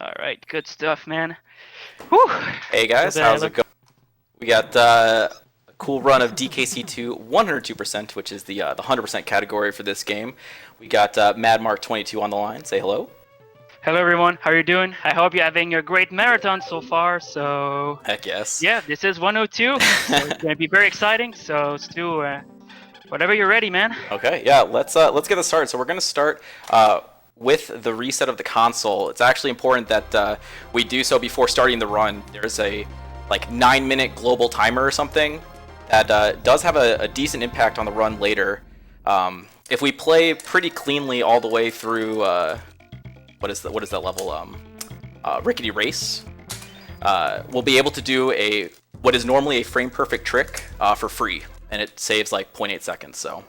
All right, good stuff, man. Whew. Hey guys, So how's it going? We got a cool run of DKC2 102%, which is the 100% category for this game. We got MadMark22 on the line. Say hello. Hello, everyone. How are you doing? I hope you're having a great marathon so far. So, Heck yes. yeah, this is 102. So it's gonna be very exciting. So, Stu, whenever you're ready, man. Okay, yeah, let's get this started. So we're gonna start with the reset of the console. It's actually important that we do so before starting the run. There's a like 9-minute global timer or something that does have a decent impact on the run later. If we play pretty cleanly all the way through, what is that level? Rickety Race. We'll be able to do what is normally a frame perfect trick for free, and it saves like 0.8 seconds. So.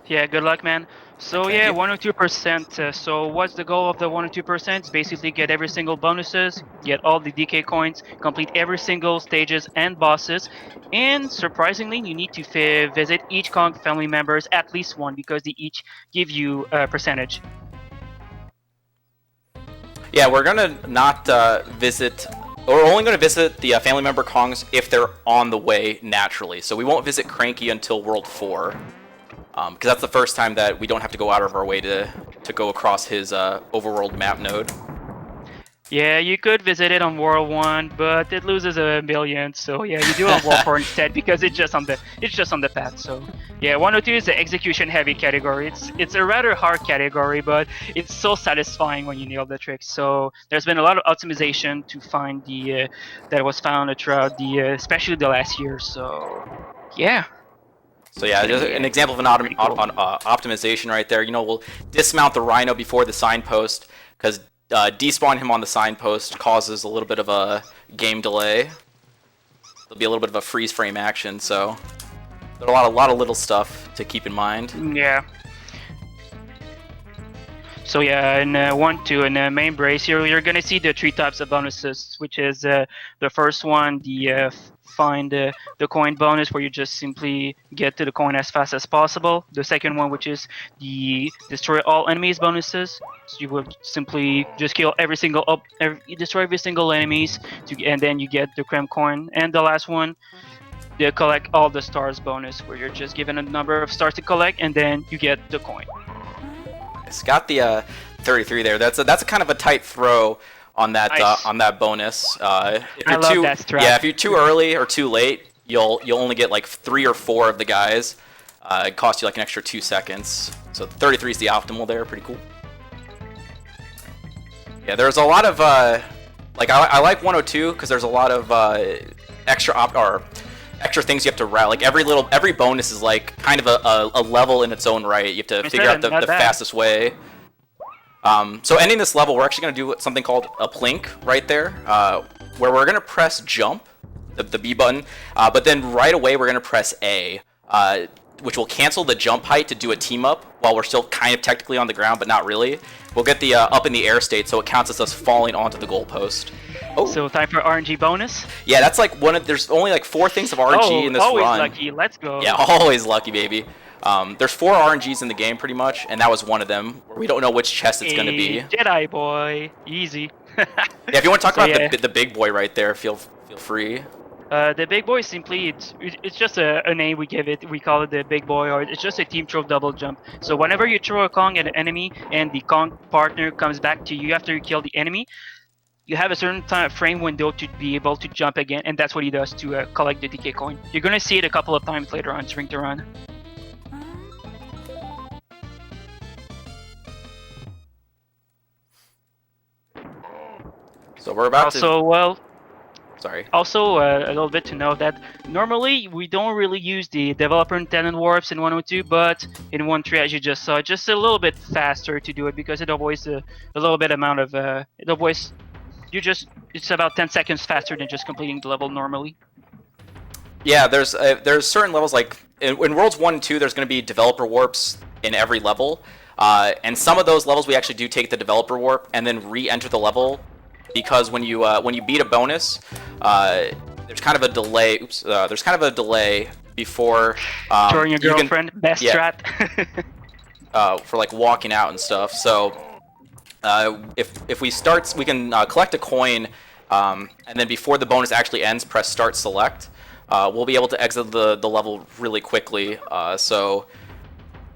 Yeah, good luck, man. So Thank yeah, you. 102%. So what's the goal of the 102%? It's basically get every single bonuses, get all the DK coins, complete every single stages and bosses, and surprisingly, you need to visit each Kong family members at least one because they each give you a percentage. Yeah, we're gonna not visit. We're only going to visit the family member Kongs if they're on the way naturally. So we won't visit Cranky until World 4. Because that's the first time that we don't have to go out of our way to go across his overworld map node. Yeah, you could visit it on World 1, but it loses a million. So yeah, you do it on World 4 instead because it's just on the path. So yeah, 102 is the execution heavy category. It's a rather hard category, but it's so satisfying when you nail the trick. So there's been a lot of optimization to find that was found throughout especially the last year. So yeah. So yeah, just an example of an optimization right there. You know, we'll dismount the Rhino before the signpost because despawn him on the signpost causes a little bit of a game delay. There'll be a little bit of a freeze frame action, so there's a lot of little stuff to keep in mind. Yeah. So yeah, in 1-2 in main brace, you're gonna see the 3 types of bonuses, which is the first one, the find the coin bonus, where you just simply get to the coin as fast as possible. The second one, which is the destroy all enemies bonuses, so you will simply just kill you destroy every single enemies, and then you get the creme coin. And the last one, the collect all the stars bonus, where you're just given a number of stars to collect, and then you get the coin. It's got the 33 there. That's a kind of a tight throw on that Nice. On that bonus. If I you're love that strat. Yeah, if you're too early or too late, you'll only get like 3 or 4 of the guys. It costs you like an extra 2 seconds. So 33 is the optimal there. Pretty cool. Yeah, there's a lot of like I like 102 because there's a lot of extra things you have to route. Like every bonus is like kind of a level in its own right. You have to figure out the fastest way. So ending this level, we're actually going to do something called a plink right there, where we're going to press jump, the B button, but then right away we're going to press A, which will cancel the jump height to do a team up while we're still kind of technically on the ground, but not really. We'll get the up in the air state, so it counts as us falling onto the goalpost. Oh. So time for RNG bonus? Yeah, that's like there's only like 4 things of RNG in this always run. Lucky, let's go. Yeah, always lucky, baby. There's 4 RNGs in the game pretty much, and that was one of them. We don't know which chest it's going to be. Jedi boy, easy. Yeah, if you want to talk about the big boy right there, feel free. The big boy simply it's just a name we give it. We call it the big boy, or it's just a team throw double jump. So whenever you throw a Kong at an enemy and the Kong partner comes back to you after you kill the enemy, you have a certain frame window to be able to jump again, and that's what he does to collect the DK coin. You're gonna see it a couple of times later on during the run. So we're about to. Sorry. Also, a little bit to know that normally we don't really use the developer intended warps in 102, but in 1.3, as you just saw, just a little bit faster to do it because it avoids a little bit amount of it's about 10 seconds faster than just completing the level normally. Yeah, there's certain levels like in Worlds 1 and 2, there's going to be developer warps in every level, and some of those levels we actually do take the developer warp and then re-enter the level. Because when you beat a bonus, there's kind of a delay. Oops, there's kind of a delay before throwing your girlfriend. Best strat. For like walking out and stuff. So if we start, we can collect a coin, and then before the bonus actually ends, press Start Select. We'll be able to exit the level really quickly. So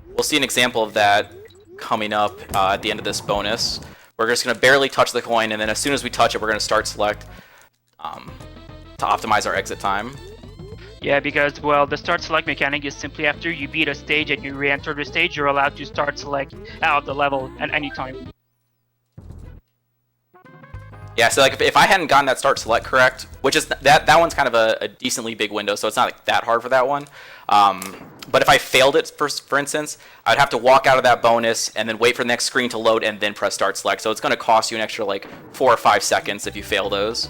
we'll see an example of that coming up at the end of this bonus. We're just going to barely touch the coin, and then as soon as we touch it, we're going to Start Select to optimize our exit time. Yeah, because, well, the start select mechanic is simply after you beat a stage and you re-enter the stage, you're allowed to start select out of the level at any time. Yeah, so like if I hadn't gotten that Start Select correct, which is that one's kind of a decently big window, so it's not like that hard for that one. But if I failed it, for instance, I'd have to walk out of that bonus and then wait for the next screen to load and then press Start Select. So it's going to cost you an extra like 4 or 5 seconds if you fail those.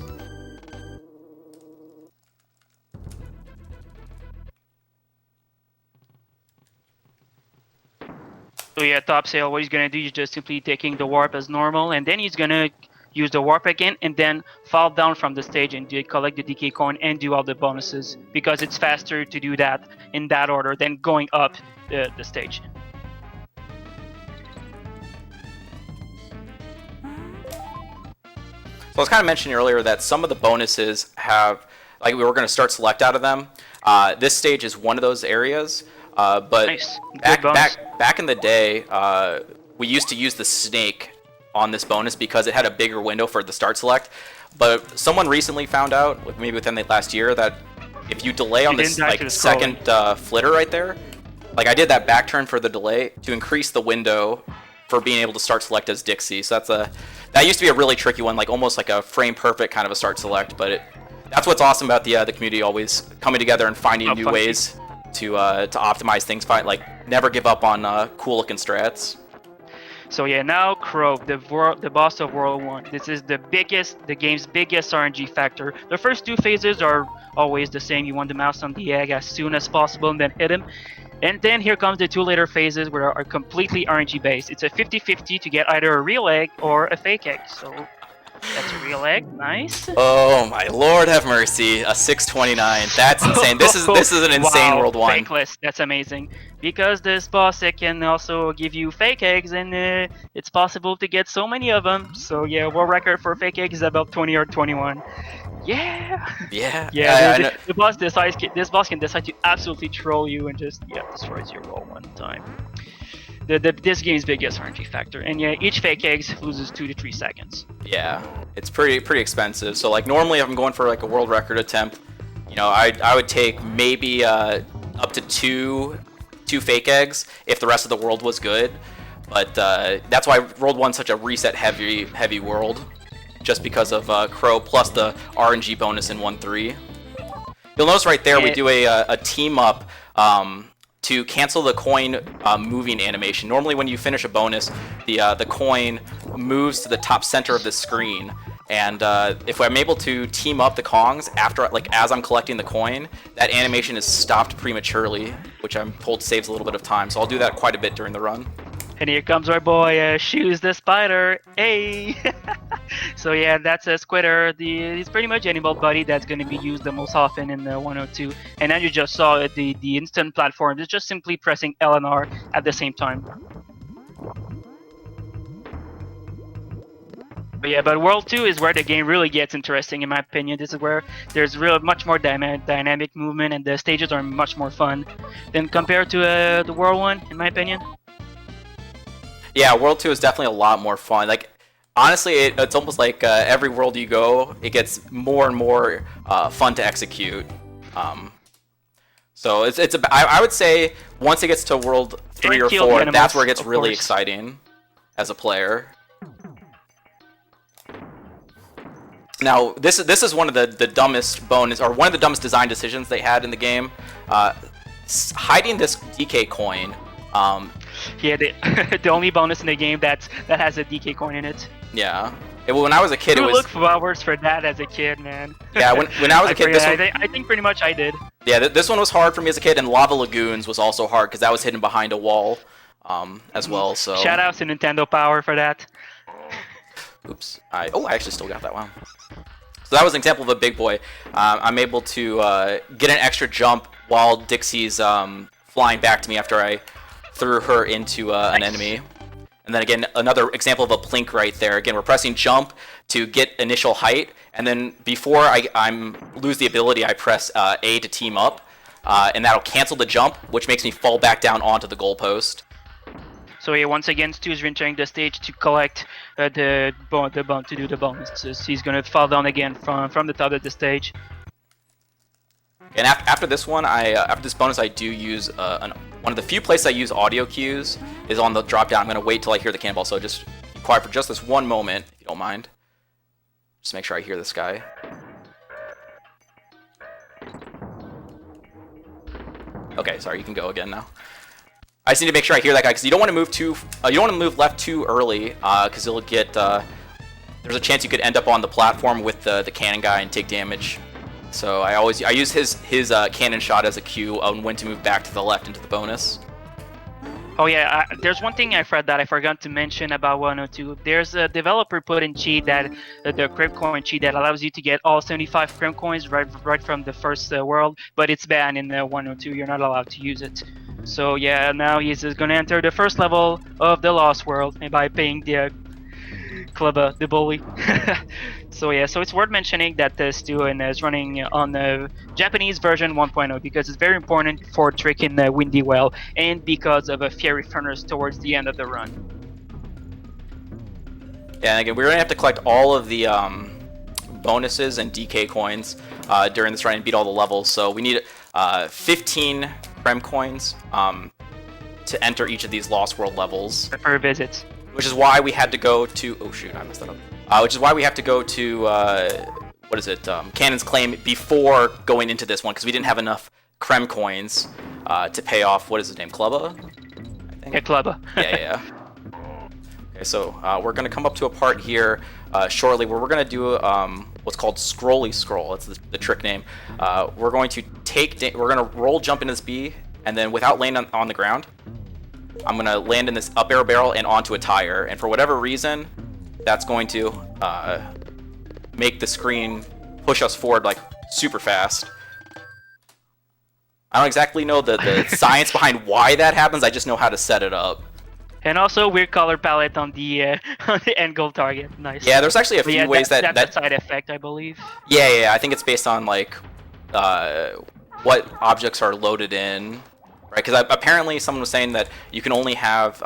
So yeah, top sale, what he's gonna do is just simply taking the warp as normal, and then he's gonna use the warp again, and then fall down from the stage and collect the DK coin and do all the bonuses, because it's faster to do that in that order than going up the stage. So I was kind of mentioning earlier that some of the bonuses have, like we were going to Start Select out of them. This stage is one of those areas. But Nice. back in the day, we used to use the snake on this bonus because it had a bigger window for the Start Select. But someone recently found out, maybe within the last year, that if you delay on this like second flitter right there, like I did that back turn for the delay to increase the window for being able to Start Select as Dixie. So that used to be a really tricky one, like almost like a frame perfect kind of a Start Select. But that's what's awesome about the community always coming together and finding new ways to optimize things, like never give up on cool looking strats. So yeah, now Crow, the boss of World 1. This is the game's biggest RNG factor. The first two phases are always the same. You want the mouse on the egg as soon as possible and then hit him. And then here comes the two later phases, where are completely RNG based. It's a 50-50 to get either a real egg or a fake egg. So that's a real egg. Nice. Oh my Lord, have mercy! A 629. That's insane. This is an insane wow, World 1. Fakeless. That's amazing. Because this boss, it can also give you fake eggs, and it's possible to get so many of them. So yeah, world record for fake eggs is about 20 or 21. Yeah. Yeah. The boss decides. This boss can decide to absolutely troll you and just destroys your roll one time. This game's biggest RNG factor, and yeah, each fake eggs loses 2 to 3 seconds. Yeah, it's pretty expensive. So like normally, if I'm going for like a world record attempt, you know, I would take maybe up to two fake eggs if the rest of the world was good. But that's why World 1's such a reset heavy world, just because of Crow plus the RNG bonus in 1-3. You'll notice right there we do a team up to cancel the coin moving animation. Normally when you finish a bonus, the coin moves to the top center of the screen. And if I'm able to team up the Kongs after, like, as I'm collecting the coin, that animation is stopped prematurely, which I'm told saves a little bit of time. So I'll do that quite a bit during the run. And here comes our boy, Shoes the Spider. Hey! So yeah, that's a Squitter. He's pretty much Animal Buddy that's going to be used the most often in the 102. And then you just saw it, the instant platform. It's just simply pressing L and R at the same time. But yeah, but World 2 is where the game really gets interesting, in my opinion. This is where there's much more dynamic movement, and the stages are much more fun than compared to the World 1, in my opinion. Yeah, World 2 is definitely a lot more fun. Like, honestly, it's almost like every world you go, it gets more and more fun to execute. So I would say once it gets to World 3 or 4, that's where it gets really exciting as a player. Now, this is one of the dumbest bonus, or one of the dumbest design decisions they had in the game. Hiding this DK coin. Yeah, the only bonus in the game that has a DK coin in it. Yeah. When I was a kid, it was. Look for hours for that as a kid, man. Yeah, when I was a kid, I think pretty much I did. Yeah, this one was hard for me as a kid, and Lava Lagoons was also hard because that was hidden behind a wall, as well. So. Shout out to Nintendo Power for that. Oops. I actually still got that one. So that was an example of a big boy. I'm able to get an extra jump while Dixie's flying back to me after I threw her into an enemy. And then again, another example of a plink right there. Again, we're pressing jump to get initial height, and then before I lose the ability, I press A to team up, and that'll cancel the jump, which makes me fall back down onto the goalpost. So yeah, once again, Stu's entering the stage to collect to do the bonuses. He's gonna fall down again from the top of the stage. And after this one, after this bonus, I do use one of the few places I use audio cues is on the drop down. I'm gonna wait till I hear the cannonball, so just be quiet for just this one moment, if you don't mind. Just make sure I hear this guy. Okay, sorry, you can go again now. I just need to make sure I hear that guy because you don't want to move you don't want to move left too early because you'll get there's a chance you could end up on the platform with the cannon guy and take damage. So I use his cannon shot as a cue on when to move back to the left into the bonus. Oh yeah, there's one thing I forgot to mention about 102. There's a developer put in cheat that the crypt coin cheat that allows you to get all 75 crypt coins right from the first world, but it's banned in 102. You're not allowed to use it. So yeah, now he's just gonna enter the first level of the Lost World by paying the club the bully. So yeah, so it's worth mentioning that Stu is running on the Japanese version 1.0 because it's very important for tricking the Windy Well and because of a Fiery Furnace towards the end of the run. Yeah, and again, we're gonna have to collect all of the bonuses and DK coins during this run and beat all the levels. So we need 15 Prem coins to enter each of these Lost World levels. Per visit. Which is why we had to go to... Oh shoot, I messed that up. Which is why we have to go to... what is it? Cannon's Claim before going into this one, because we didn't have enough Krem coins to pay off... What is his name? Clubba? I think? Yeah, Clubba. yeah. Okay, so we're going to come up to a part here shortly where we're going to do what's called Scrolly Scroll. That's the trick name. We're going to we're going to roll jump into this B, and then without landing on the ground, I'm going to land in this up arrow barrel and onto a tire. And for whatever reason, that's going to make the screen push us forward like super fast. I don't exactly know the science behind why that happens. I just know how to set it up. And also weird color palette on the end goal target. Nice. Yeah, there's actually a few ways that's a side effect, I believe. Yeah. I think it's based on like what objects are loaded in. Right, because apparently someone was saying that you can only have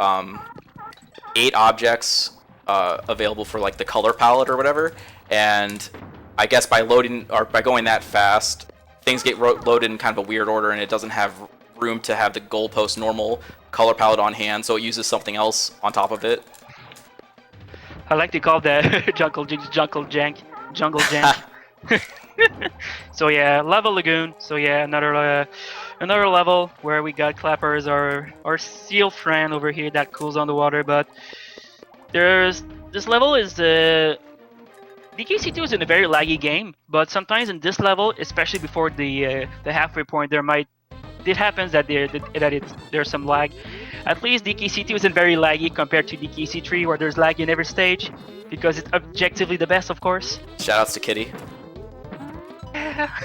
8 objects available for like the color palette or whatever, and I guess by loading or by going that fast, things get loaded in kind of a weird order, and it doesn't have room to have the goalpost normal color palette on hand, so it uses something else on top of it. I like to call that jungle jank. So yeah, Lava Lagoon. So yeah, another level where we got Clappers, our seal friend over here that cools on the water. But this level is DKC2 is in a very laggy game, but sometimes in this level, especially before the halfway point, it happens that there's some lag. At least DKC2 isn't very laggy compared to DKC3, where there's lag in every stage, because it's objectively the best, of course. Shoutouts to Kitty.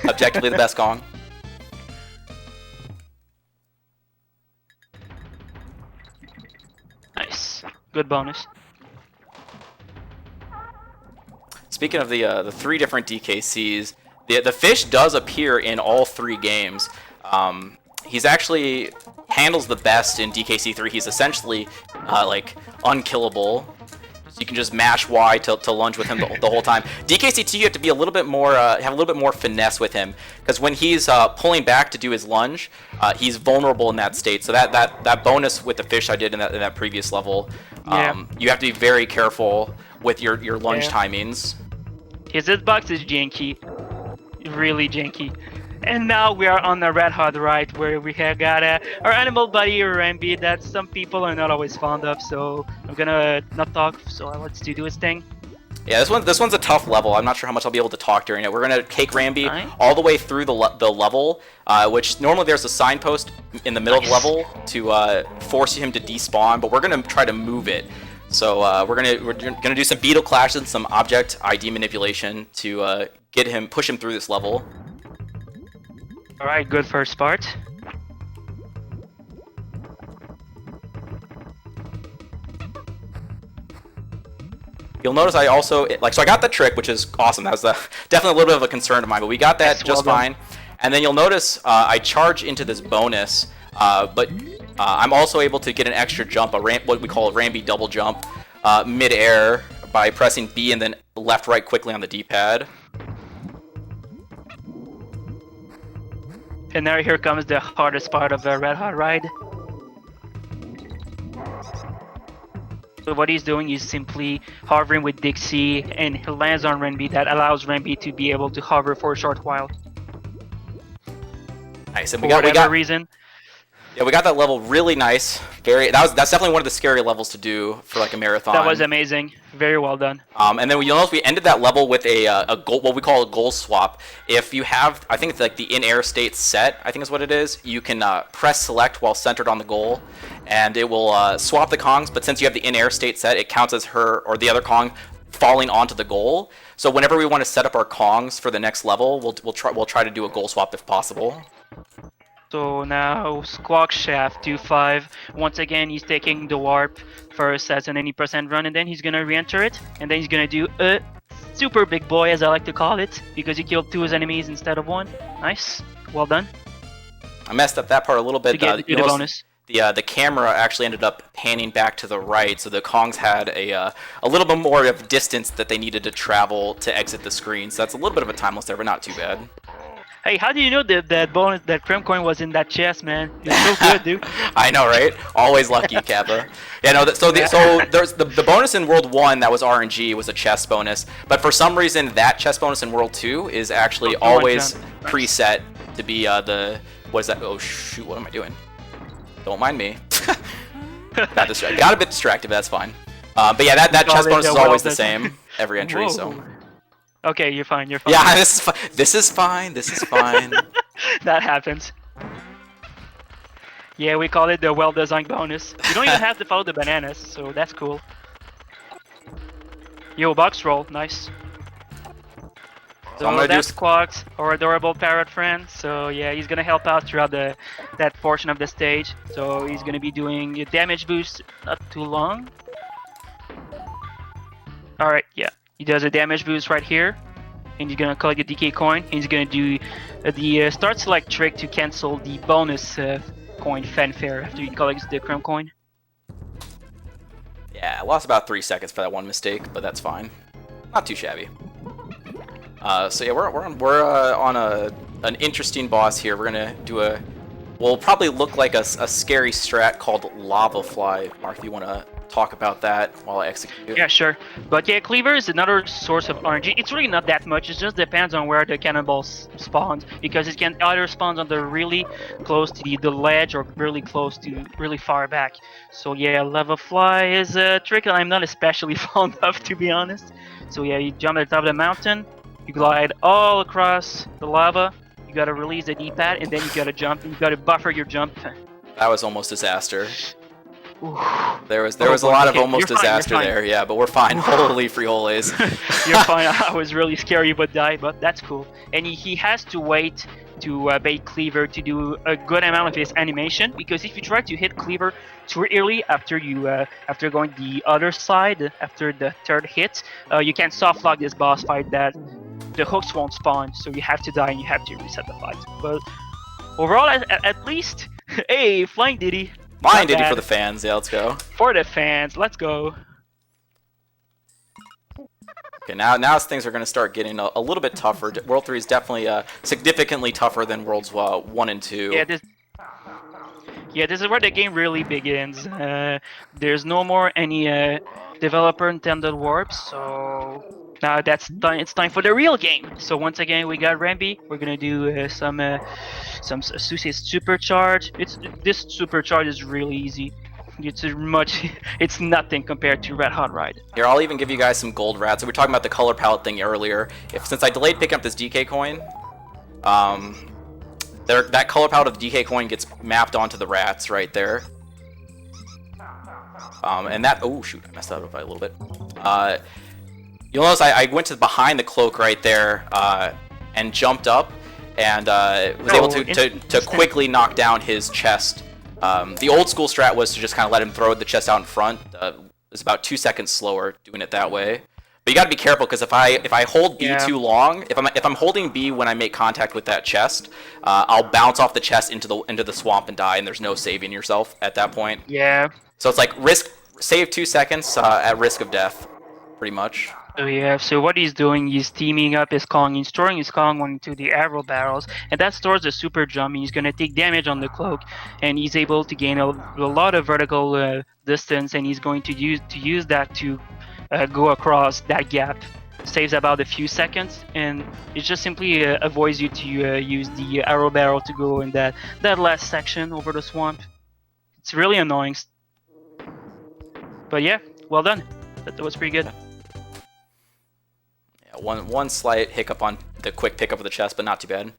Objectively the best Gong. Nice. Good bonus. Speaking of the 3 different DKCs, the fish does appear in all 3 games. He's actually handles the best in DKC3. He's essentially like unkillable. So you can just mash Y to lunge with him the whole time. DKC2, you have to be a little bit more, have a little bit more finesse with him, because when he's pulling back to do his lunge, he's vulnerable in that state. So that bonus with the fish I did in that previous level, you have to be very careful with your lunge timings. His hitbox is janky, really janky. And now we are on the red hot ride where we have got our animal buddy Rambi that some people are not always fond of, so I'm gonna not talk, so I'll let Stu do his thing. Yeah, this one's a tough level. I'm not sure how much I'll be able to talk during it. We're gonna take Rambi all the way through the level, which normally there's a signpost in the middle of the level to force him to despawn, but we're gonna try to move it. So we're gonna do some beetle clashes and some object ID manipulation to push him through this level. Alright, good first part. you'll notice I also so I got the trick, which is awesome. That was definitely a little bit of a concern of mine, but we got that just fine. And then you'll notice I charge into this bonus, but I'm also able to get an extra jump, what we call a Ramby double jump, mid-air by pressing B and then left, right quickly on the D-pad. And now here comes the hardest part of the Red Hot Ride. So what he's doing is simply hovering with Dixie, and he lands on Ramby. That allows Ramby to be able to hover for a short while. Nice, and we got reason. Yeah, we got that level really nice. That's definitely one of the scary levels to do for like a marathon. That was amazing. Very well done. And then you'll notice we ended that level with a goal, what we call a goal swap. If you have, I think it's like the in-air state set, I think is what it is. You can press select while centered on the goal, and it will swap the Kongs. But since you have the in-air state set, it counts as her or the other Kong falling onto the goal. So whenever we want to set up our Kongs for the next level, we'll try to do a goal swap if possible. So now Squawk Shaft 2-5. Once again, he's taking the warp first as an 80% run, and then he's gonna re-enter it, and then he's gonna do a super big boy, as I like to call it, because he killed 2 enemies instead of 1. Nice, well done. I messed up that part a little bit. To get the bonus. The camera actually ended up panning back to the right, so the Kongs had a little bit more of distance that they needed to travel to exit the screen. So that's a little bit of a time loss there, but not too bad. Hey, how do you know that bonus, that Crim coin was in that chest, man? You're so good, dude. I know, right? Always lucky, Kappa. Yeah, no. So there's the bonus in World 1 that was RNG was a chest bonus, but for some reason that chest bonus in World 2 is actually always preset to be the what is that? Oh shoot, what am I doing? Don't mind me. Got distracted. Got a bit distracted, but that's fine. But yeah, that chest bonus is always the same every entry. So. Okay, you're fine. You're fine. Yeah, this is fine. This is fine. That happens. Yeah, we call it the well-designed bonus. You don't even have to follow the bananas, so that's cool. Yo, box roll, nice. So that's Squawks, our adorable parrot friend. So yeah, he's gonna help out throughout that portion of the stage. So he's gonna be doing a damage boost, not too long. All right, yeah. He does a damage boost right here, and he's gonna collect the DK coin. He's gonna do the start select trick to cancel the bonus coin fanfare after he collects the Crim coin. Yeah, I lost about 3 seconds for that one mistake, but that's fine. Not too shabby. So yeah, we're on an interesting boss here. We're gonna do we'll probably look like a scary strat called Lava Fly. Mark, if you wanna talk about that while I execute. Yeah, sure. But yeah, Cleaver is another source of RNG. It's really not that much. It just depends on where the cannonball spawns, because it can either spawn on the really close to the ledge or really close to really far back. So yeah, Lava Fly is a trick that I'm not especially fond of, to be honest. So yeah, you jump at the top of the mountain, you glide all across the lava, you gotta release the D-pad, and then you gotta jump, and you gotta buffer your jump. That was almost disaster. There was a lot of almost disaster there, yeah, but we're fine. Holy frijoles. You're fine. I was really scared you would die, but that's cool. And he has to wait to bait Cleaver to do a good amount of his animation, because if you try to hit Cleaver too early after after going the other side, after the third hit, you can soft lock this boss fight that the hooks won't spawn, so you have to die and you have to reset the fight. But overall, at least, hey, Flying Diddy. Flying Diddy for the fans, yeah, let's go. For the fans, let's go. Okay, now things are going to start getting a little bit tougher. World 3 is definitely significantly tougher than Worlds 1 and 2. Yeah, this is where the game really begins. There's no more any developer intended warps, so now it's time for the real game. So once again, we got Ramby. We're gonna do some SNES Super Charge. This Super Charge is really easy. It's nothing compared to Red Hot Ride. Here, I'll even give you guys some gold rats. So we were talking about the color palette thing earlier. Since I delayed picking up this DK coin, that color palette of the DK coin gets mapped onto the rats right there. And that, oh shoot, I messed that up by a little bit. You'll notice I went to behind the cloak right there and jumped up and was able to quickly knock down his chest. The old school strat was to just kind of let him throw the chest out in front. It was about 2 seconds slower doing it that way. But you gotta be careful because if I hold B Yeah. too long, if I'm holding B when I make contact with that chest, I'll bounce off the chest into the swamp and die, and there's no saving yourself at that point. Yeah. So it's like save 2 seconds at risk of death, pretty much. So yeah, so what he's doing, he's teaming up his Kong, he's storing his Kong into the arrow barrels, and that stores the super jump, and he's gonna take damage on the cloak, and he's able to gain a lot of vertical distance, and he's going to use that to go across that gap. Saves about a few seconds, and it just simply avoids you to use the arrow barrel to go in that last section over the swamp. It's really annoying. But yeah, well done. That was pretty good. One slight hiccup on the quick pickup of the chest, but not too bad.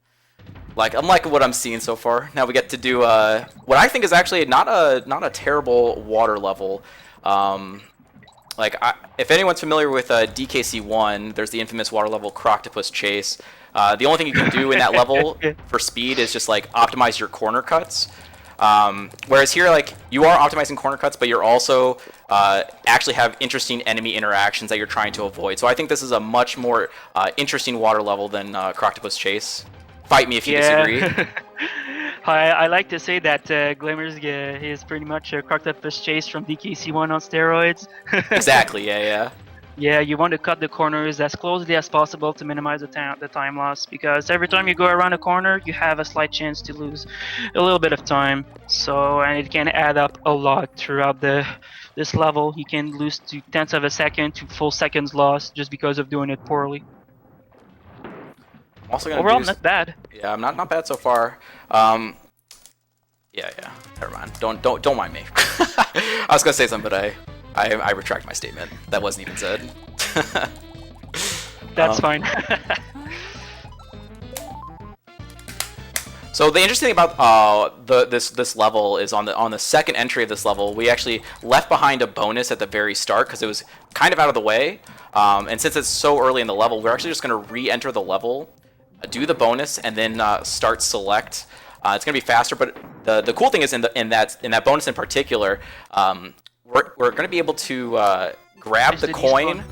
I'm liking what I'm seeing so far. Now we get to do what I think is actually not a terrible water level. If anyone's familiar with DKC1, there's the infamous water level Croctopus Chase. The only thing you can do in that level for speed is just optimize your corner cuts. Whereas here, you are optimizing corner cuts, but you're also actually have interesting enemy interactions that you're trying to avoid. So I think this is a much more interesting water level than Croctopus Chase. Fight me if you disagree. I like to say that Glimmers is pretty much a Croctopus Chase from DKC1 on steroids. Exactly, yeah. Yeah, you want to cut the corners as closely as possible to minimize the time loss, because every time you go around a corner, you have a slight chance to lose a little bit of time. So, and it can add up a lot throughout this level. You can lose to tenths of a second to full seconds lost just because of doing it poorly. Also gonna overall, not bad. Yeah, I'm not bad so far. Yeah. Never mind. Don't mind me. I was gonna say something, but I retract my statement. That wasn't even said. That's fine. So the interesting thing about this level is on the second entry of this level, we actually left behind a bonus at the very start because it was kind of out of the way. And since it's so early in the level, we're actually just going to re-enter the level, do the bonus, and then start select. It's going to be faster, but the cool thing is in that bonus in particular, we're going to be able to grab the coin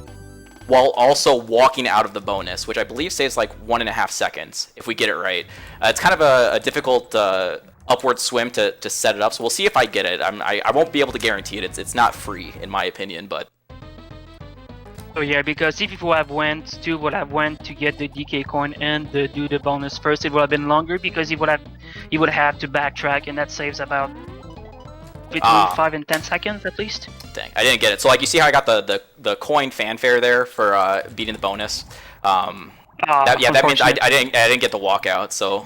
while also walking out of the bonus, which I believe saves 1.5 seconds if we get it right. It's kind of a difficult upward swim to set it up, so we'll see if I get it. I won't be able to guarantee it. It's not free in my opinion, but. Oh yeah, because if you would have went to get the DK coin and do the bonus first, it would have been longer because he would have to backtrack, and that saves about between 5 and 10 seconds at least. Dang, I didn't get it. So you see how I got the coin fanfare there for beating the bonus. That means I didn't get the walkout. So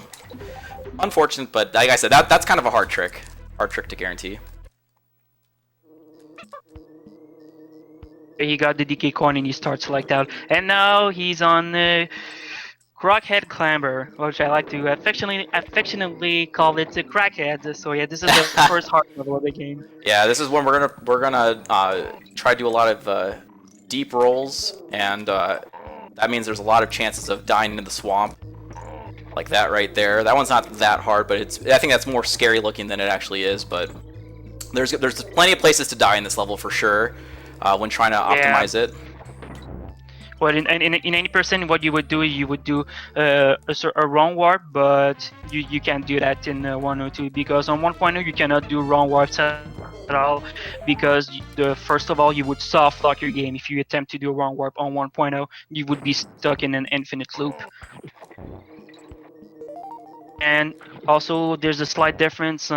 unfortunate, but like I said, that's kind of a hard trick to guarantee. He got the DK coin and he starts select out, and now he's on Crockhead Clamber, which I like to affectionately call it the Crackhead. So yeah, this is the first hard level of the game. Yeah, this is when we're gonna try to do a lot of deep rolls, and that means there's a lot of chances of dying in the swamp, like that right there. That one's not that hard, but I think that's more scary looking than it actually is. But there's plenty of places to die in this level for sure when trying to optimize it. Well, in 80%, what you would do is you would do a wrong warp, but you can't do that in 102 because on 1.0 you cannot do wrong warps at all, because first of all you would soft lock your game. If you attempt to do a wrong warp on 1.0, you would be stuck in an infinite loop. And also there's a slight difference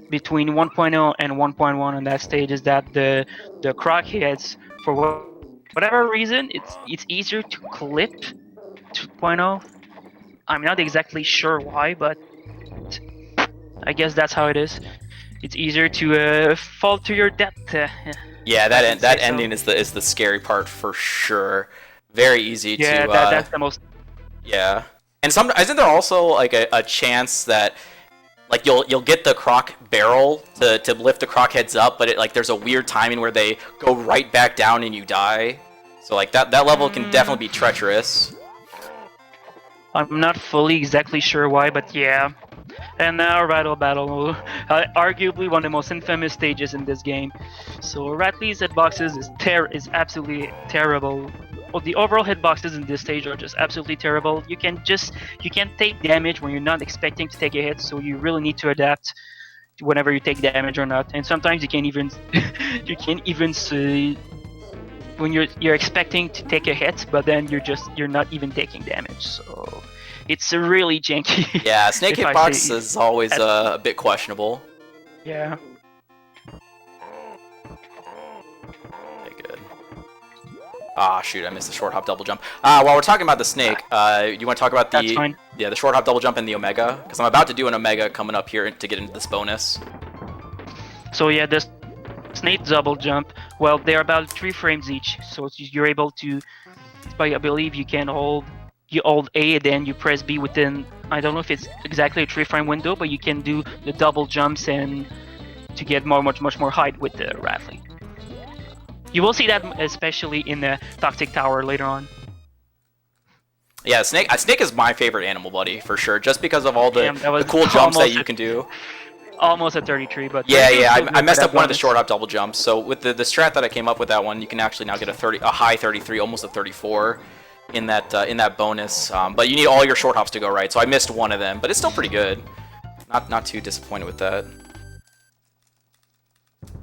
between 1.0 and 1.1 on that stage, is that the Crockheads, for whatever reason, it's easier to clip 2.0. I'm not exactly sure why, but I guess that's how it is. It's easier to fall to your death. Yeah, that ending is the scary part for sure. Very easy to. Yeah, that's the most. Yeah, and isn't there also a chance that you'll get the croc barrel to lift the croc heads up, but there's a weird timing where they go right back down and you die. So that level can definitely be treacherous. I'm not fully exactly sure why, but yeah. And now Rattle Battle, arguably one of the most infamous stages in this game. So Ratley's hitboxes is absolutely terrible. Well, the overall hitboxes in this stage are just absolutely terrible. You can take damage when you're not expecting to take a hit, so you really need to adapt to whenever you take damage or not. And sometimes you can't even you can't even see when you're expecting to take a hit, but then you're not even taking damage. So it's really janky. Yeah, snake if I hitbox say- is always a bit questionable. Yeah. Okay, good. Ah, shoot, I missed the short hop double jump. While we're talking about the snake, you want to talk about That's fine. the short hop double jump and the omega? Because I'm about to do an omega coming up here to get into this bonus. So yeah, this snake double jump. Well, they're about 3 frames each, so you're able to. I believe you can hold. You hold A, and then you press B within. I don't know if it's exactly a 3-frame window, but you can do the double jumps and to get much more height with the Rattling. You will see that especially in the Toxic Tower later on. Yeah, snake is my favorite animal buddy for sure, just because of all the Damn, cool jumps that you can do. Almost a 33, but Yeah, still good I messed for up that one of the bonus. short hop double jumps. So with the strat that I came up with that one, you can actually now get a high 33, almost a 34 in that bonus. But you need all your short hops to go right. So I missed one of them, but it's still pretty good. Not too disappointed with that.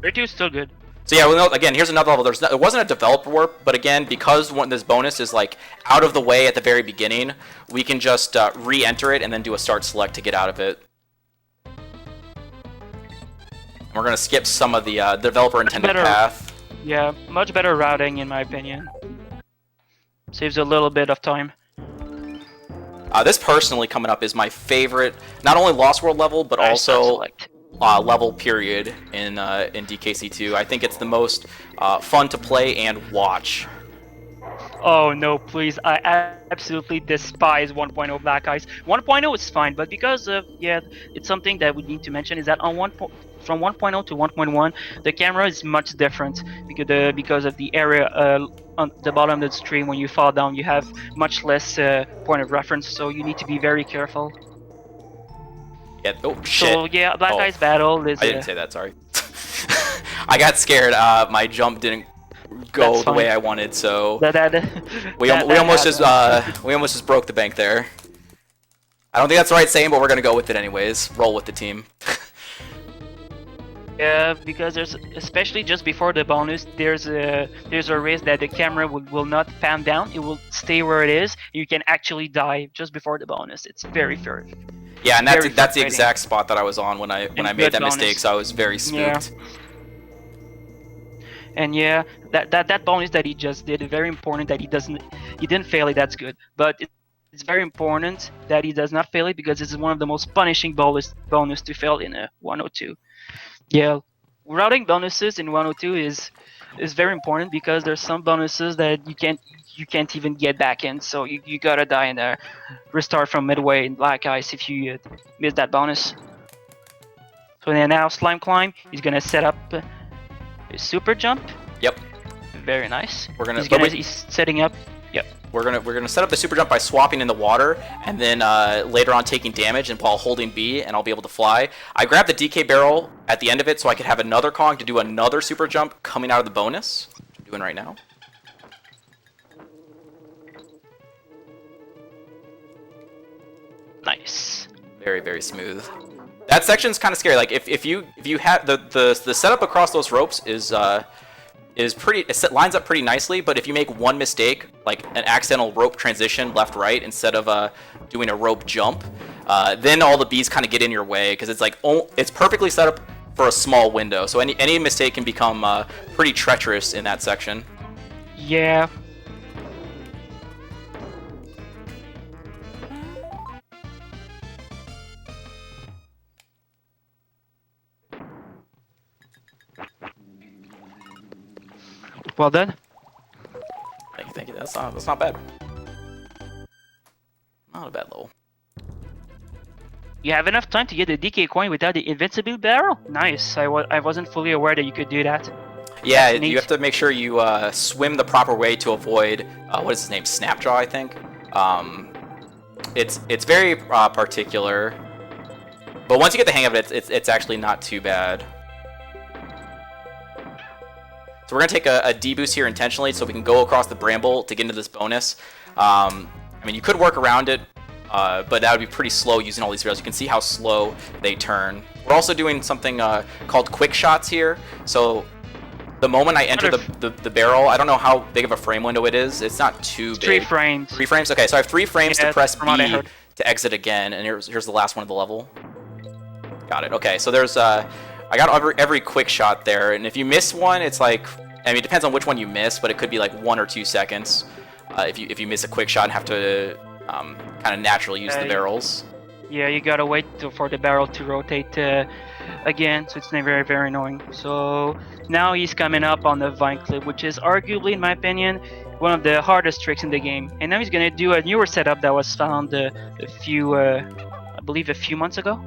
32 is still good. So yeah, well, again, here's another level. It wasn't a developer warp, but again, because this bonus is like out of the way at the very beginning, we can just re-enter it and then do a start select to get out of it. We're gonna skip some of the developer intended path. Yeah, much better routing in my opinion. Saves a little bit of time. This personally coming up is my favorite, not only Lost World level, but Nice start also select. level period in DKC2. I think it's the most fun to play and watch. Oh no, please! I absolutely despise 1.0 Black Ice. 1.0 is fine, but because of it's something that we need to mention is that on from 1.0 to 1.1, the camera is much different because of the area on the bottom of the stream. When you fall down, you have much less point of reference, so you need to be very careful. Yeah. Oh shit. So yeah, Black Ice Battle is. I didn't say that. Sorry. I got scared. My jump didn't go That's the way fine. I wanted, so we almost just broke the bank there. I don't think that's the right saying, but we're gonna go with it anyways. Roll with the team. Yeah, because there's especially just before the bonus, there's a risk that the camera will not pan down. It will stay where it is. You can actually die just before the bonus. It's very fair. Yeah, and Very that's the frustrating. exact spot that I was on when I And made good that bonus. mistake. So I was very spooked. And yeah, that bonus that he just did, very important that he didn't fail it. That's good, but it's very important that he does not fail it because this is one of the most punishing bonus to fail in a 102. Yeah, routing bonuses in 102 is very important because there's some bonuses that you can't even get back in, so you gotta die in there, restart from midway in Black Ice if you miss that bonus. So then now Slime Climb, he's gonna set up a super jump. Yep. Very nice. He's setting up. Yep. We're gonna set up the super jump by swapping in the water, and then later on taking damage and while holding B, and I'll be able to fly. I grabbed the DK barrel at the end of it so I could have another Kong to do another super jump coming out of the bonus, which I'm doing right now. Nice. Very, very smooth. That section's kind of scary. Like if you have the setup across those ropes is pretty. It lines up pretty nicely. But if you make one mistake, like an accidental rope transition left right instead of doing a rope jump, then all the bees kind of get in your way because it's like it's perfectly set up for a small window. So any mistake can become pretty treacherous in that section. Yeah. Well done. Thank you. That's not bad. Not a bad level. You have enough time to get the DK coin without the invincible barrel? Nice. I wasn't fully aware that you could do that. Yeah, That's neat. you have to make sure you swim the proper way to avoid what is his name, Snapjaw, I think. It's very particular. But once you get the hang of it, it's actually not too bad. So we're gonna take a D-boost here intentionally so we can go across the bramble to get into this bonus. I mean, you could work around it, but that would be pretty slow using all these rails. You can see how slow they turn. We're also doing something called quick shots here. So the moment I enter the barrel, I don't know how big of a frame window it is. It's not too big. 3 frames. 3 frames? Okay, so I have 3 frames to press from what I B heard. to exit again, and here's the last one of the level. Got it. Okay, so there's I got every quick shot there, and if you miss one, it's like, I mean, it depends on which one you miss, but it could be like 1 or 2 seconds if you miss a quick shot and have to kind of naturally use the barrels. Yeah, you gotta wait for the barrel to rotate again, so it's very, very annoying. So now he's coming up on the vine clip, which is arguably, in my opinion, one of the hardest tricks in the game. And now he's gonna do a newer setup that was found I believe a few months ago.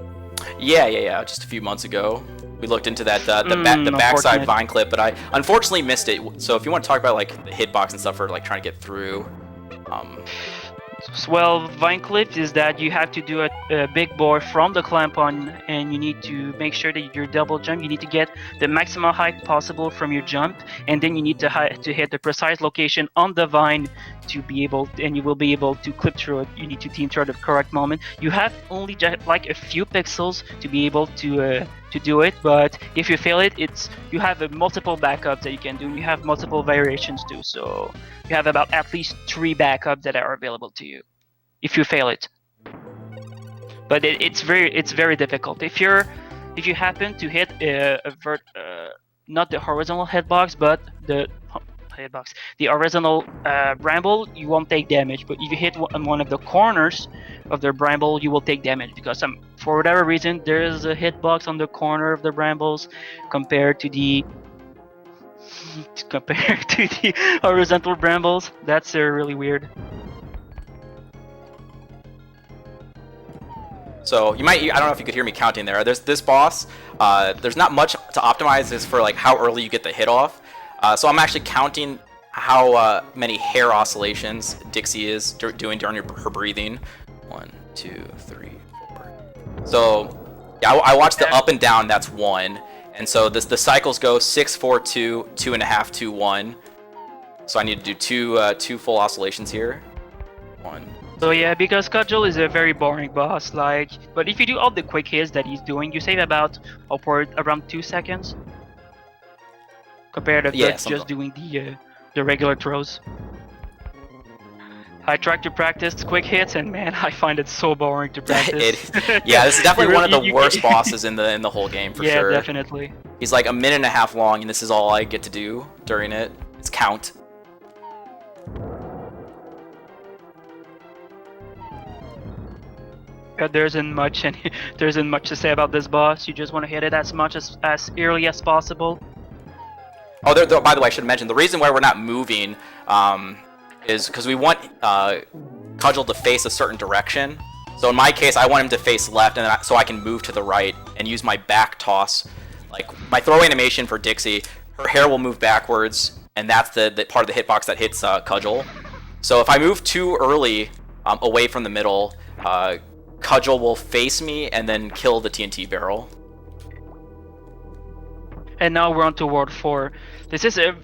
Yeah, just a few months ago. We looked into that the backside vine clip, but I unfortunately missed it. So if you want to talk about like the hitbox and stuff for like trying to get through, well, vine clip is that you have to do a big bore from the clamp on, and you need to make sure that your double jump, you need to get the maximum height possible from your jump, and then you need to hit the precise location on the vine to be able, and you will be able to clip through it. You need to team through at the correct moment. You have only just like a few pixels to be able to do it, but if you fail it, you have multiple backups that you can do, and you have multiple variations too. So you have about at least 3 backups that are available to you if you fail it. But it's very difficult. If you happen to hit not the horizontal hitbox, but the horizontal bramble, you won't take damage. But if you hit on one of the corners of the bramble, you will take damage, because for whatever reason there is a hitbox on the corner of the brambles compared to the horizontal brambles. That's really weird. So you might, I don't know if you could hear me counting there. There's this boss. There's not much to optimize as for like how early you get the hit off. So I'm actually counting how many hair oscillations Dixie is doing during her breathing. 1, 2, 3, 4. So yeah, I watched the up and down. That's 1. And so the cycles go 6, 4, 2, 2.5, 2, 1. So I need to do two full oscillations here. 1. So yeah, because Cudgel is a very boring boss, but if you do all the quick hits that he's doing, you save about around 2 seconds compared to just doing the regular throws. I tried to practice quick hits, and man, I find it so boring to practice. Yeah, this is definitely one of the worst bosses in the whole game for sure. Yeah, definitely. He's like 1.5 minutes long, and this is all I get to do during it. It's count. There isn't much to say about this boss. You just want to hit it as early as possible. Oh, by the way, I should mention the reason why we're not moving is because we want Cudgel to face a certain direction. So in my case, I want him to face left, and so I can move to the right and use my back toss. Like my throw animation for Dixie, her hair will move backwards, and that's the part of the hitbox that hits Cudgel. So if I move too early away from the middle, Cudgel will face me and then kill the TNT barrel. And now we're on to World 4. This is a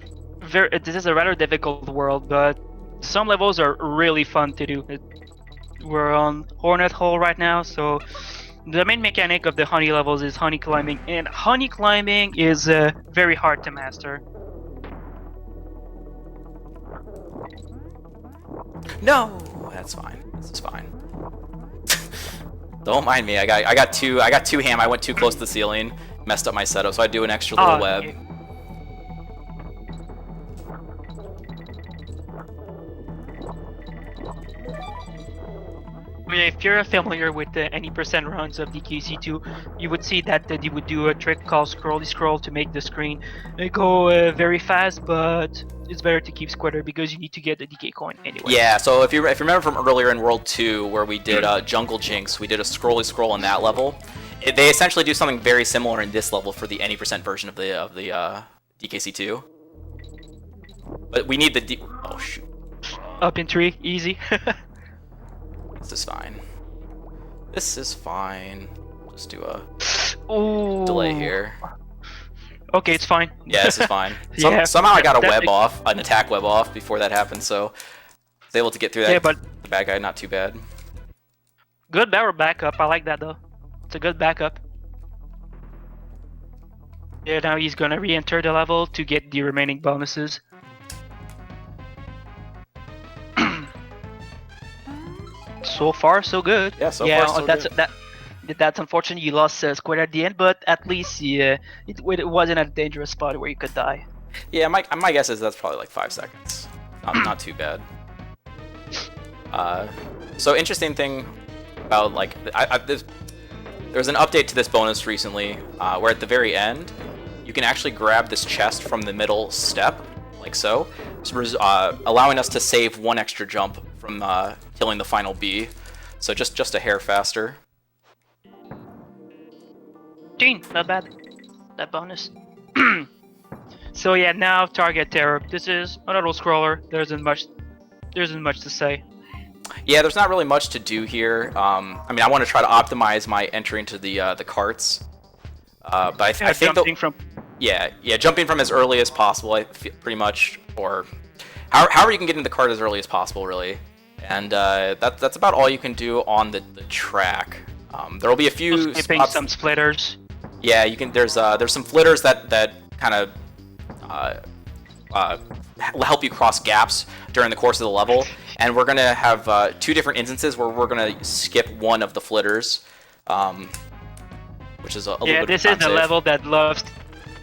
rather difficult world, but some levels are really fun to do. We're on Hornet Hole right now, so the main mechanic of the honey levels is honey climbing, and honey climbing is very hard to master. No, that's fine. This is fine. Don't mind me. I got two ham. I went too close to the ceiling, messed up my setup, so I do an extra little web. Okay. If you're familiar with any percent runs of DKC2, you would see that you would do a trick called scrolly scroll to make the screen go very fast, but it's better to keep squatter because you need to get the DK coin anyway. Yeah, so if you remember from earlier in World 2 where we did Jungle Jinx, we did a scrolly scroll in that level. They essentially do something very similar in this level for the any percent version of the DKC2. But we need the oh shoot. Up in 3, easy. This is fine. This is fine. Just do a Ooh. delay here. Okay, it's fine. Yeah, this is fine. Yeah, Somehow I got a that web makes- off, an attack web off before that happened, so I was able to get through that. Yeah, but The bad guy, not too bad. good barrel backup. I like that though. It's a good backup. Yeah, now he's gonna re-enter the level to get the remaining bonuses. So far, so good. Yeah, so far, so that's good. that's unfortunate. You lost Squid at the end, but at least it wasn't a dangerous spot where you could die. Yeah, my guess is that's probably like 5 seconds. Not too bad. So interesting thing about like there's an update to this bonus recently where at the very end you can actually grab this chest from the middle step like so, allowing us to save 1 extra jump from killing the final bee. So just a hair faster. Not bad. That bonus. So yeah, now target terror. This is an auto scroller. There isn't much to say. Yeah, there's not really much to do here. I mean, I want to try to optimize my entry into the carts, but I think jumping from as early as possible, pretty much, or however you can get into the cart as early as possible, really. And that's about all you can do on the track. There will be a few spots. Some splitters. Yeah, you can. There's some flitters that kind of help you cross gaps during the course of the level, and we're gonna have 2 different instances where we're gonna skip one of the flitters, which is a little bit. Yeah, this is a level that loves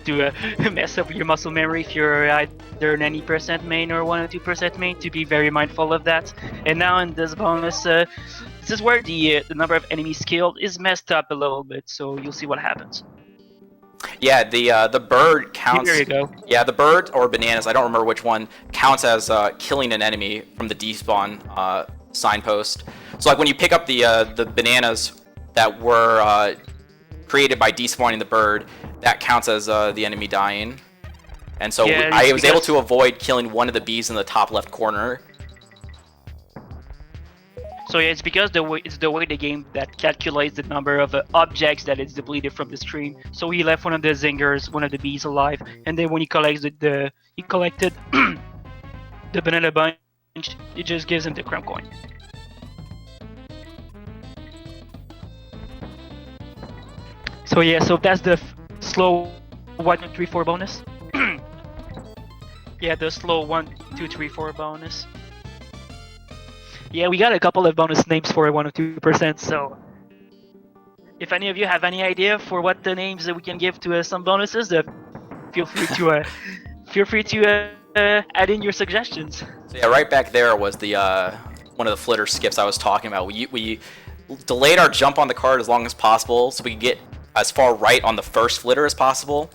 to mess up your muscle memory if you're either an 90% main or 1 or 2% main, to be very mindful of that. And now in this bonus, this is where the number of enemies killed is messed up a little bit, so you'll see what happens. Yeah, the bird counts. There you go. Yeah, the bird or bananas, I don't remember which one, counts as killing an enemy from the despawn signpost. So like when you pick up the bananas that were created by despawning the bird, that counts as the enemy dying. And so yeah, I was able to avoid killing one of the bees in the top left corner. So yeah, it's because it's the way the game that calculates the number of objects that is depleted from the stream. So he left one of the zingers, one of the bees alive, and then when he collects he collected the banana bunch, it just gives him the crumb coin. So yeah, so that's the slow 1, 2, 3, 4 bonus. Yeah, the slow 1, 2, 3, 4 bonus. Yeah, we got a couple of bonus names for 1 or 2%, so if any of you have any idea for what the names that we can give to some bonuses, feel free to add in your suggestions. So yeah, right back there was the one of the flitter skips I was talking about. We delayed our jump on the card as long as possible so we could get as far right on the first flitter as possible,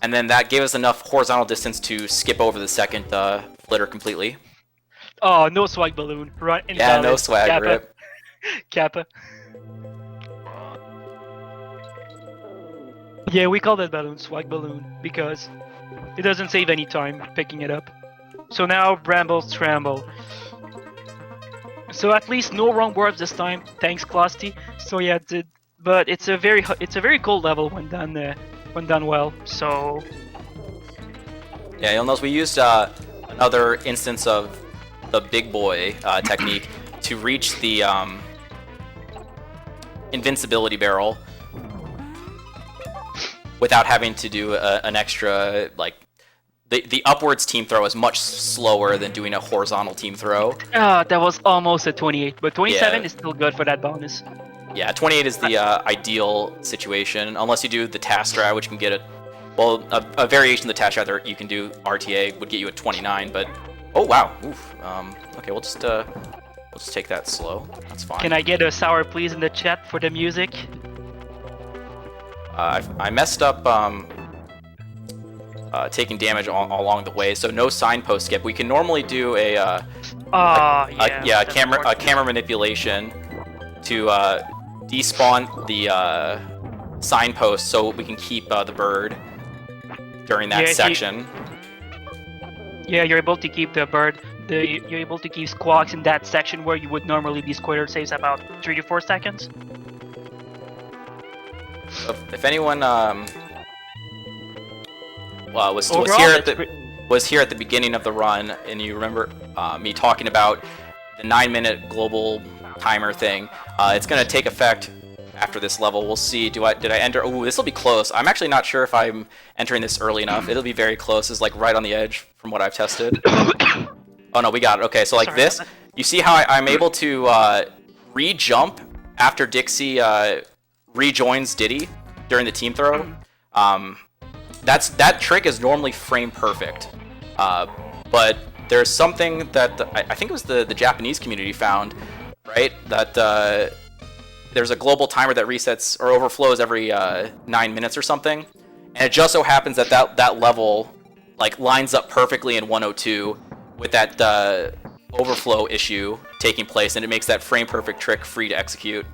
and then that gave us enough horizontal distance to skip over the second flitter completely. Oh, no swag balloon. Run invalid. Yeah, no swag, Kappa. rip. Kappa. Yeah, we call that balloon swag balloon because it doesn't save any time picking it up. So now Bramble Scramble. So at least no wrong words this time. Thanks, Closty. So yeah, but it's a very cool level when done well. So yeah, you'll notice we used another instance of the big boy technique to reach the invincibility barrel without having to do an extra, like, the upwards team throw is much slower than doing a horizontal team throw. that was almost a 28, but 27 Yeah. is still good for that bonus. Yeah, 28 is the ideal situation, unless you do the task strat, which can get a variation of the task strat that you can do, RTA, would get you at 29, but oh wow, oof. Okay, we'll just take that slow. That's fine. Can I get a sour please in the chat for the music? I messed up taking damage along the way, so no signpost skip. We can normally do a camera manipulation to despawn the signpost so we can keep the bird during that section. Yeah, you're able to keep the bird. You're able to keep squawks in that section where you would normally be squared saves about 3 to 4 seconds. If anyone was Overall, here that's was here at the beginning of the run, and you remember me talking about the 9-minute global timer thing, it's gonna take effect after this level. We'll see. Did I enter? Oh, this will be close. I'm actually not sure if I'm entering this early enough. It'll be very close. It's like right on the edge from what I've tested. Oh no, we got it. Okay, so like this, you see how I'm able to re-jump after Dixie rejoins Diddy during the team throw. That trick is normally frame perfect, but there's something that I think it was the Japanese community found, right? That there's a global timer that resets or overflows every 9 minutes or something, and it just so happens that that level like lines up perfectly in 102 with that overflow issue taking place, and it makes that frame perfect trick free to execute.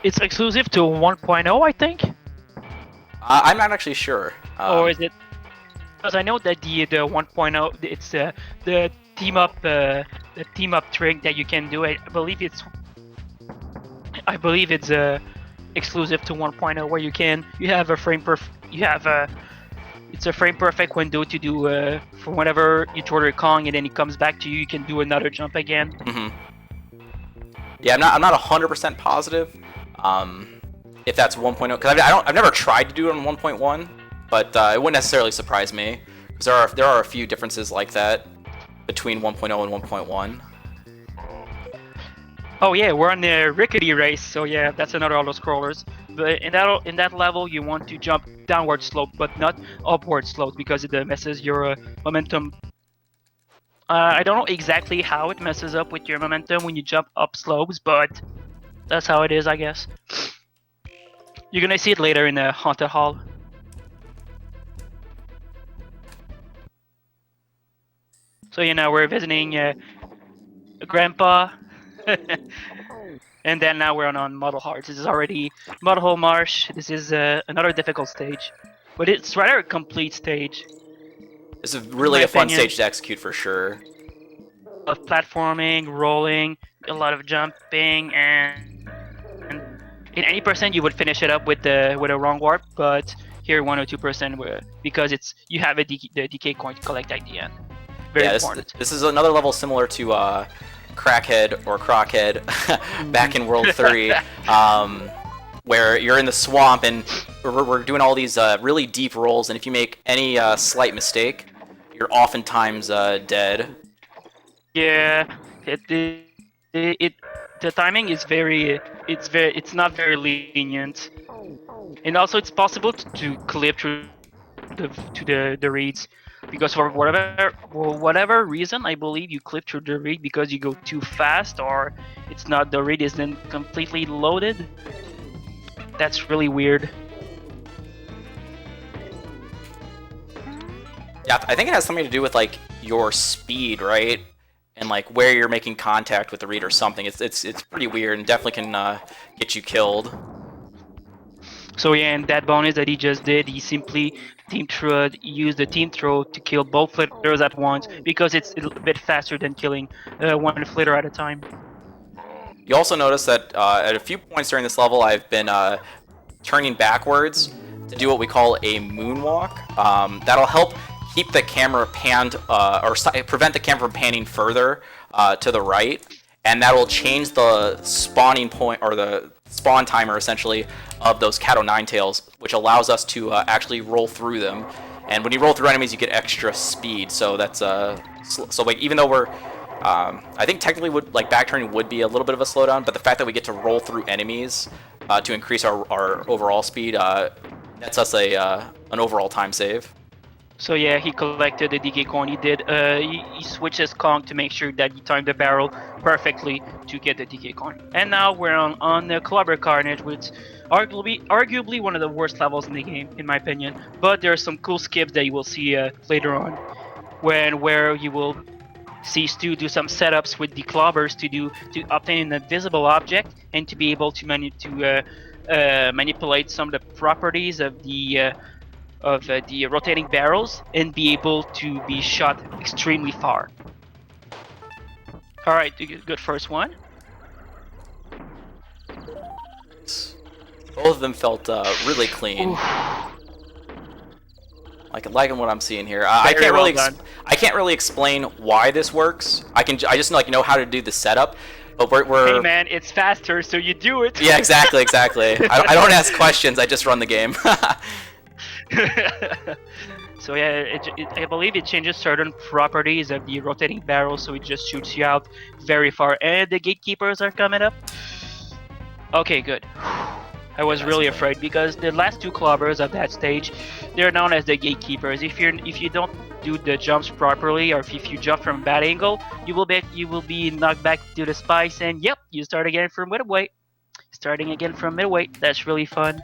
It's exclusive to 1.0, I think. I'm not actually sure. Or is it? Because I know that the 1.0, it's the team up trick that you can do. I believe it's exclusive to 1.0, where it's a frame perfect window to do for whenever you throw your Kong and then he comes back to you. You can do another jump again. Yeah, I'm not 100% positive if that's 1.0, because I've never tried to do it on 1.1, but it wouldn't necessarily surprise me because there are a few differences like that between 1.0 and 1.1. Oh yeah, we're on the rickety race, so yeah, that's another auto-scrollers. But in that level, you want to jump downward slope, but not upward slope, because it messes your momentum. I don't know exactly how it messes up with your momentum when you jump up slopes, but that's how it is, I guess. You're gonna see it later in the Haunted Hall. So you know, we're visiting Grandpa. And then now we're on Model Hearts. This is already Model Hole Marsh. This is another difficult stage, but it's rather a complete stage. This is really a fun stage to execute for sure. Of platforming, rolling, a lot of jumping, and in 80% you would finish it up with a wrong warp, but here 102% because you have the DK coin to collect at the end. Very important. This is another level similar to Crackhead or Crockhead back in World 3, where you're in the swamp and we're doing all these really deep rolls, and if you make any slight mistake, you're oftentimes dead. Yeah, the timing is it's not very lenient, and also it's possible to clip through the reeds. Because for whatever reason, I believe you clip through the reed because you go too fast, or the reed isn't completely loaded. That's really weird. Yeah, I think it has something to do with like your speed, right? And like where you're making contact with the reed or something. It's pretty weird and definitely can get you killed. So yeah, and that bonus that he just did, he simply used the team throw to kill both flitters at once, because it's a bit faster than killing one flitter at a time. You also notice that at a few points during this level, I've been turning backwards to do what we call a moonwalk. That'll help keep the camera panned, or prevent the camera from panning further to the right, and that will change the spawning point, or the spawn timer essentially, of those Kato Ninetails, which allows us to actually roll through them. And when you roll through enemies, you get extra speed. So that's so like, even though we're I think technically backturning would be a little bit of a slowdown, but the fact that we get to roll through enemies to increase our overall speed nets us an overall time save. So yeah, he collected the DK coin. He did. He switched his Kong to make sure that he timed the barrel perfectly to get the DK coin. And now we're on the Clubber Carnage, which arguably one of the worst levels in the game, in my opinion. But there are some cool skips that you will see later on, where you will see Stu do some setups with the Clubbers to obtain an invisible object and to be able to manipulate some of the properties of the rotating barrels and be able to be shot extremely far. Alright, good first one. Both of them felt really clean. Ooh. Liking what I'm seeing here. I Very I can't really explain why this works. I just know how to do the setup. But Hey man, it's faster, so you do it. Yeah, exactly. I don't ask questions. I just run the game. So yeah, I believe it changes certain properties of the rotating barrel, so it just shoots you out very far. And the gatekeepers are coming up. Okay, good. I was really afraid because the last two clobbers of that stage, they're known as the gatekeepers. If you don't do the jumps properly, or if you jump from a bad angle, you will be knocked back to the spice, and yep, you start again from midway. Starting again from midway. That's really fun.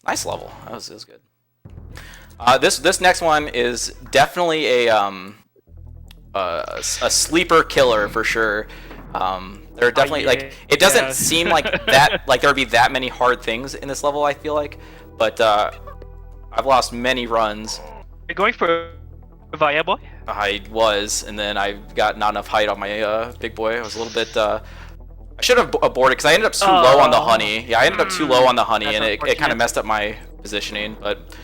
Nice level. That was good. This next one is definitely a sleeper killer for sure. There are definitely it doesn't seem like that there would be that many hard things in this level, I feel like, but I've lost many runs. You're going for Via Boy? I was, and then I got not enough height on my big boy. I was a little bit I should have aborted because I ended up too low on the honey. Yeah, I ended up too low on the honey, and it kind of messed up my positioning, but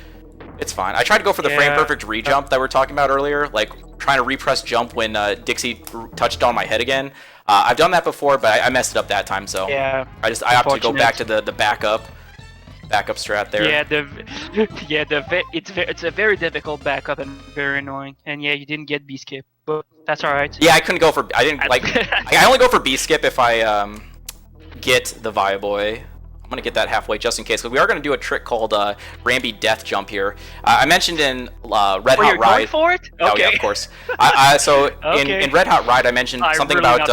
it's fine. I tried to go for the frame perfect re-jump that we were talking about earlier, like trying to repress jump when Dixie touched on my head again. I've done that before, but I messed it up that time, so I opted to go back to the backup strat there. It's a very difficult backup and very annoying. And yeah, you didn't get B skip, but that's all right. Yeah, I couldn't go for I only go for B skip if I get the Via Boy. I'm gonna get that halfway just in case, because we are gonna do a trick called Ramby Death Jump here. I mentioned in Red Hot Ride. Going for it? Okay. Oh yeah, of course. So in Red Hot Ride, I mentioned something about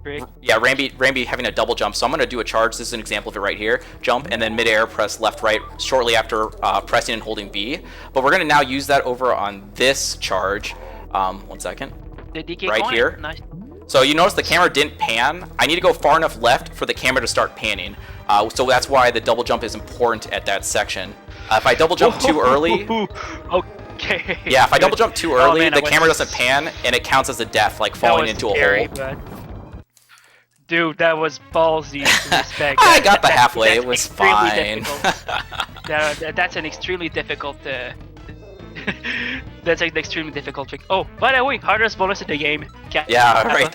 Ramby having a double jump. So I'm gonna do a charge. This is an example of it right here. Jump and then midair press left right shortly after pressing and holding B. But we're gonna now use that over on this charge. 1 second. The DK right coin? here. Nice. So you notice the camera didn't pan. I need to go far enough left for the camera to start panning. So that's why the double jump is important at that section. If I double jump too early... Okay. Yeah, if I double jump too early, the camera doesn't pan, and it counts as a death, like falling into a hole. But... Dude, that was ballsy to respect. I got the halfway, it was fine. That's an extremely difficult... That's an extremely difficult trick. Oh, by the way, hardest bonus in the game. Yeah, right.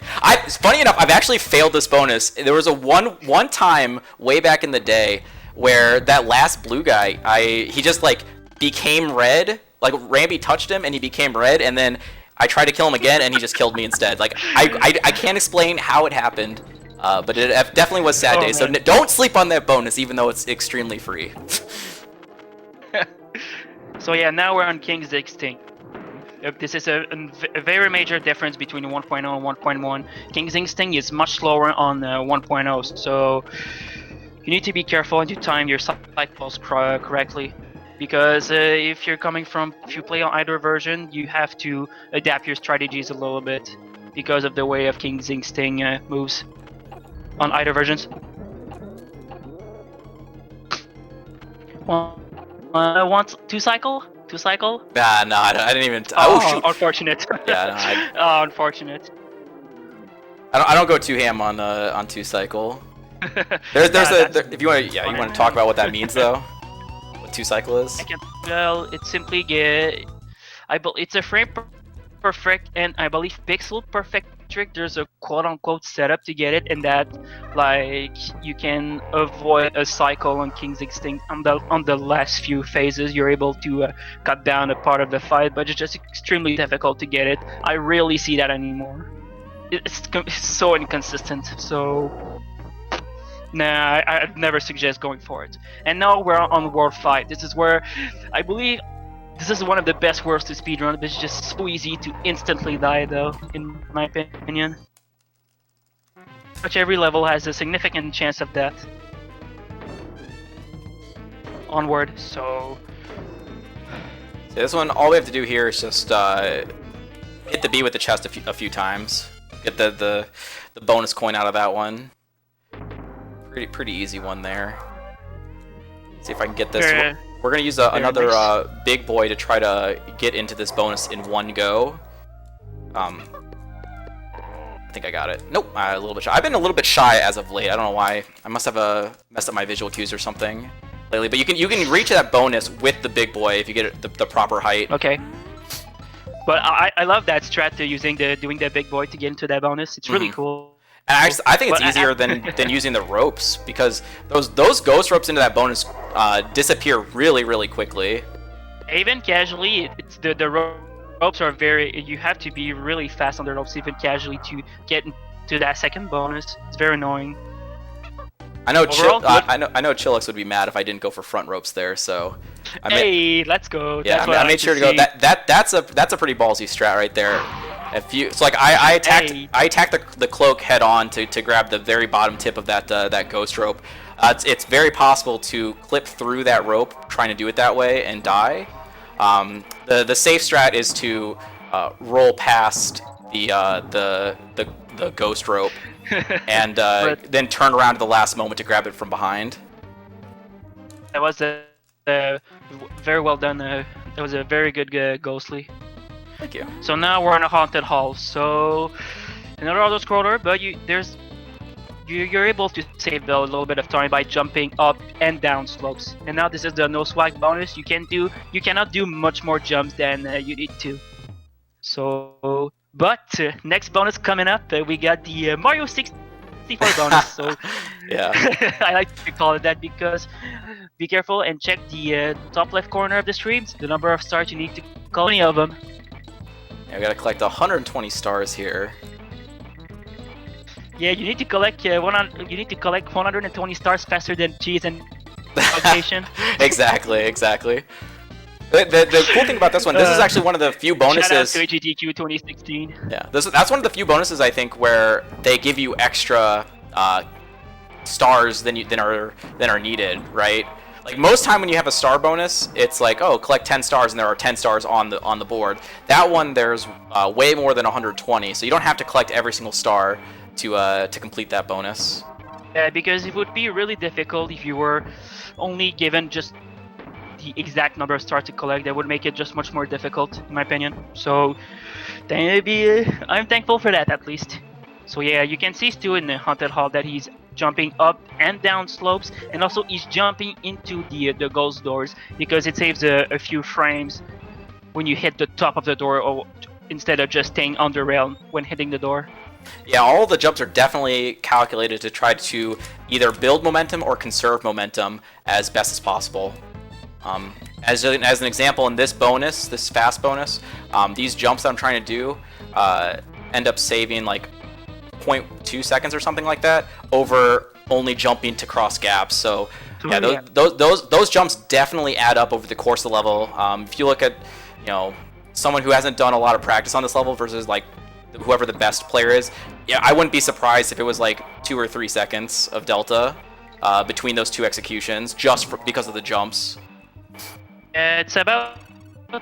Funny enough, I've actually failed this bonus. There was a one time way back in the day where that last blue guy, he just like became red. Like Ramby touched him and he became red, and then I tried to kill him again and he just killed me instead. Like I can't explain how it happened, but it definitely was sad day. So don't sleep on that bonus, even though it's extremely free. So yeah, now we're on King's Extinct. This is a very major difference between 1.0 and 1.1. King's Instinct is much slower on 1.0, so you need to be careful and to time your cycles correctly. Because if you play on either version, you have to adapt your strategies a little bit because of the way of King's Instinct moves on either versions. Want two cycle? Nah, I didn't even. Oh shoot! Unfortunate. Yeah, no, unfortunate. I don't go too ham on 2 cycle. If you want to talk about what that means though, what 2 cycle is. Well, it's simply it's a frame perfect and I believe pixel perfect trick. There's a quote-unquote setup to get it, and that like you can avoid a cycle on King's Extinct on the last few phases. You're able to cut down a part of the fight, but it's just extremely difficult to get it. I rarely see that anymore. It's so inconsistent. So nah, I'd never suggest going for it. And now we're on World Fight. This is where I believe this is one of the best worlds to speedrun, but it's just so easy to instantly die though, in my opinion. Which every level has a significant chance of death. Onward, so... This one, all we have to do here is just hit the B with the chest a few times. Get the bonus coin out of that one. Pretty easy one there. See if I can get this. We're gonna use another big boy to try to get into this bonus in one go. I think I got it. Nope, a little bit shy. I've been a little bit shy as of late. I don't know why. I must have messed up my visual cues or something lately. But you can reach that bonus with the big boy if you get it the proper height. Okay. But I love that strat doing the big boy to get into that bonus. It's really cool. And I think it's easier than using the ropes, because those ghost ropes into that bonus disappear really quickly. Even casually, it's the ropes are you have to be really fast on the ropes even casually to get into that second bonus. It's very annoying. I know Chillux would be mad if I didn't go for front ropes there, so let's go. Yeah, I made sure to go. That's a pretty ballsy strat right there. If you, it's like I attacked the cloak head on to grab the very bottom tip of that ghost rope. It's very possible to clip through that rope trying to do it that way and die. The safe strat is to roll past the ghost rope and then turn around at the last moment to grab it from behind. That was very well done. That was a very good ghostly. Thank you. So now we're in a haunted hall. So another auto scroller, but you're able to save a little bit of time by jumping up and down slopes. And now this is the no swag bonus. You cannot do much more jumps than you need to. So, but next bonus coming up, we got the Mario 64 bonus. So yeah, I like to call it that because be careful and check the top left corner of the stream. The number of stars you need to collect 20 of them. Yeah, we gotta collect 120 stars here. Yeah, you need to collect 120 stars faster than cheese and location. Exactly. The cool thing about this one, this is actually one of the few bonuses. Shout out to HGTQ 2016. Yeah, that's one of the few bonuses I think where they give you extra stars than are needed, right? Like most time when you have a star bonus, it's like, oh, collect 10 stars and there are 10 stars on the board. That one there's way more than 120, so you don't have to collect every single star to complete that bonus. Yeah, because it would be really difficult if you were only given just the exact number of stars to collect. That would make it just much more difficult, in my opinion. So, I'm thankful for that at least. So yeah, you can see Stu in the haunted hall that he's jumping up and down slopes, and also he's jumping into the ghost doors because it saves a few frames when you hit the top of the door, or instead of just staying on the rail when hitting the door. Yeah, all the jumps are definitely calculated to try to either build momentum or conserve momentum as best as possible. As an example, in this bonus, this fast bonus, these jumps that I'm trying to do end up saving like 0.2 seconds or something like that over only jumping to cross gaps. So yeah, those jumps definitely add up over the course of the level. If you look at someone who hasn't done a lot of practice on this level versus like whoever the best player is, yeah, I wouldn't be surprised if it was like 2 or 3 seconds of delta between those two executions just because of the jumps. It's about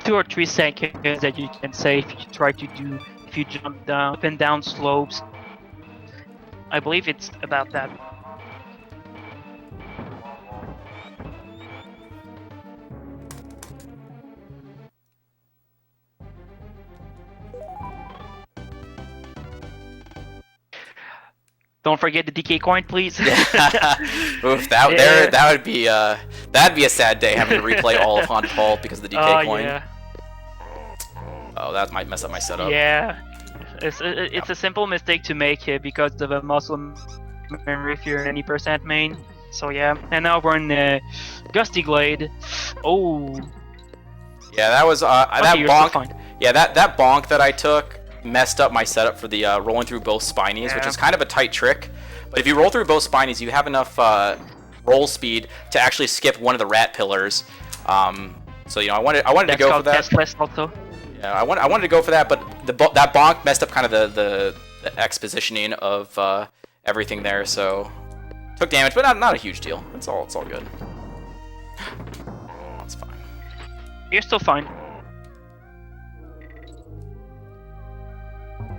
2 or 3 seconds that you can save if you jump down up and down slopes. I believe it's about that. Don't forget the DK coin, please. Oof, that would be that'd be a sad day having to replay all of Haunted Hall because of the DK coin. Yeah. Oh, that might mess up my setup. Yeah, it's a simple mistake to make here because of a muscle memory if you're in any percent main. So yeah, and now we're in Gusty Glade. Oh. Yeah, that was that bonk. Yeah, that bonk that I took messed up my setup for the rolling through both spinies, which is kind of a tight trick. But if you roll through both spinies, you have enough roll speed to actually skip one of the rat pillars. So I wanted to go for that. Also. Yeah, I wanted to go for that, but that bonk messed up kind of the expositioning of everything there. So took damage, but not a huge deal. It's all good. That's fine. You're still fine.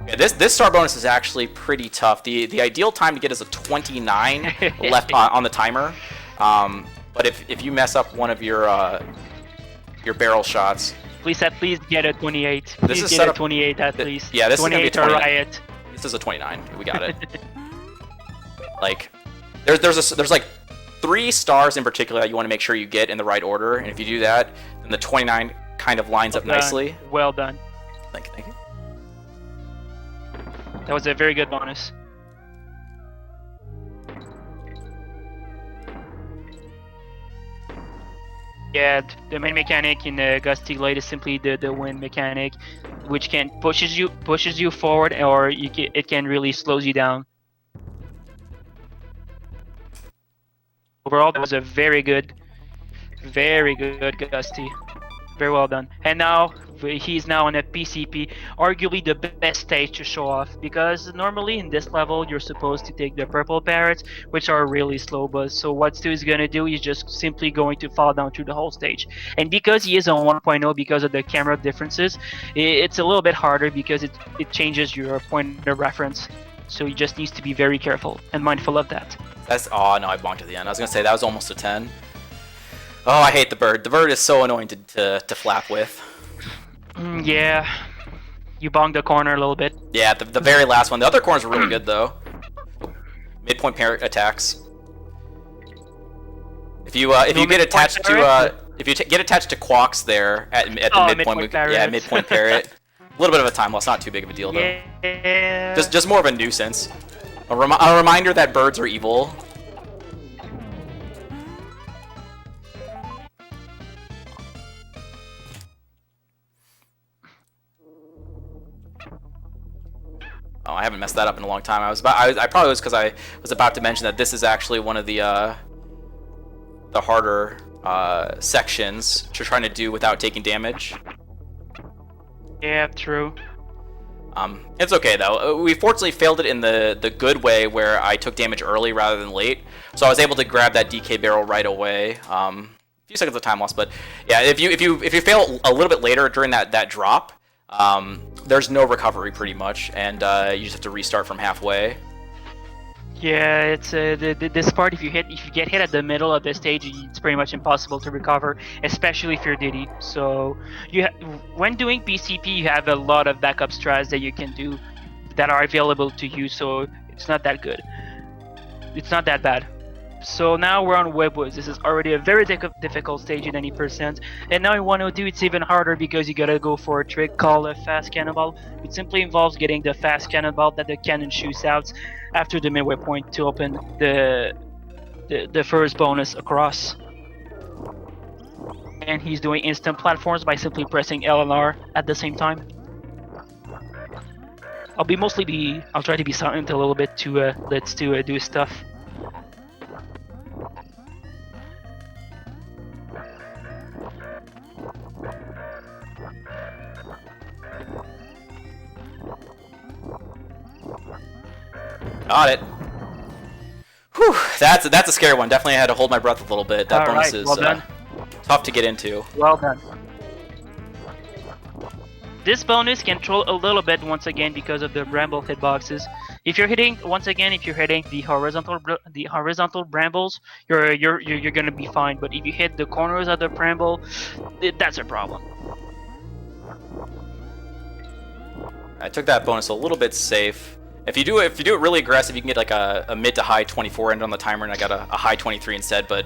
Yeah, this star bonus is actually pretty tough. The ideal time to get is a 29 left on the timer. But if you mess up one of your barrel shots, please at least get a 28. This is set up 28 at least. Yeah, this is gonna be 28 or riot. This This is a 29. We got it. Like, there's like 3 stars in particular that you want to make sure you get in the right order, and if you do that, then the 29 kind of lines up nicely. Well done. Thank you. That was a very good bonus. Yeah, the main mechanic in Gusty Glade is simply the wind mechanic, which can pushes you forward, or it can really slows you down. Overall, that was a very good Gusty. Very well done. And now he's now on a PCP, arguably the best stage to show off, because normally in this level you're supposed to take the purple parrots, which are really slow buzz. So what Stu is gonna do is just simply going to fall down through the whole stage. And because he is on 1.0, because of the camera differences, it's a little bit harder because it changes your point of reference. So he just needs to be very careful and mindful of that. Oh no, I bonked at the end. I was gonna say that was almost a 10. Oh, I hate the bird. The bird is so annoying to flap with. Yeah, you bonged the corner a little bit. Yeah, the very last one. The other corners were really good though. Midpoint parrot attacks. If you get attached to get attached to Quawks there at the midpoint midpoint parrot. A little bit of a time loss, not too big of a deal though. Yeah. Just more of a nuisance. A reminder that birds are evil. Oh, I haven't messed that up in a long time. I probably was because I was about to mention that this is actually one of the harder sections to trying to do without taking damage. Yeah, true. It's okay though. We fortunately failed it in the good way where I took damage early rather than late, so I was able to grab that DK barrel right away. A few seconds of time loss, but yeah, if you fail a little bit later during that drop, there's no recovery pretty much, and you just have to restart from halfway. Yeah, it's this part. If you get hit at the middle of the stage, it's pretty much impossible to recover, especially if you're Diddy. So when doing PCP, you have a lot of backup strats that you can do that are available to you. So it's not that good. It's not that bad. So now we're on Webwoods. This is already a very difficult stage in any percent. And now in 102 it's even harder because you gotta go for a trick called a fast cannonball. It simply involves getting the fast cannonball that the cannon shoots out after the midway point to open the first bonus across. And he's doing instant platforms by simply pressing L and R at the same time. I'll try to be silent a little bit to let Stu do stuff. Got it. Whew, that's a scary one. Definitely had to hold my breath a little bit. That bonus is tough to get into. Well done. This bonus can troll a little bit once again because of the bramble hitboxes. If you're hitting the horizontal brambles, you're gonna be fine. But if you hit the corners of the bramble, that's a problem. I took that bonus a little bit safe. If you do it really aggressive, you can get like a mid to high 24 end on the timer, and I got a high 23 instead. But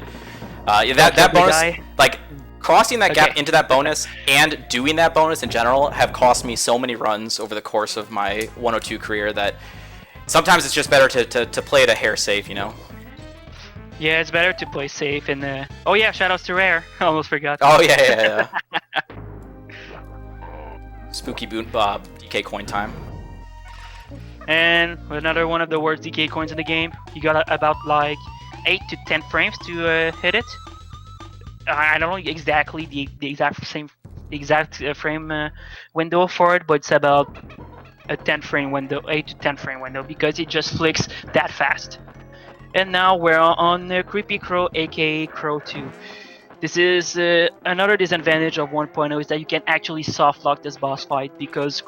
that bonus, like crossing that gap into that bonus and doing that bonus in general, have cost me so many runs over the course of my 102 career that sometimes it's just better to play it a hair safe, you know. Yeah, it's better to play safe. And oh yeah, shoutouts to Rare. I almost forgot. Oh yeah. Spooky boot DK coin time. And another one of the worst DK coins in the game. You got about like 8 to 10 frames to hit it. I don't know exactly the exact frame window for it, but it's about a 10 frame window, 8 to 10 frame window, because it just flicks that fast. And now we're on Creepy Crow, aka Crow 2. This is another disadvantage of 1.0 is that you can actually soft lock this boss fight, because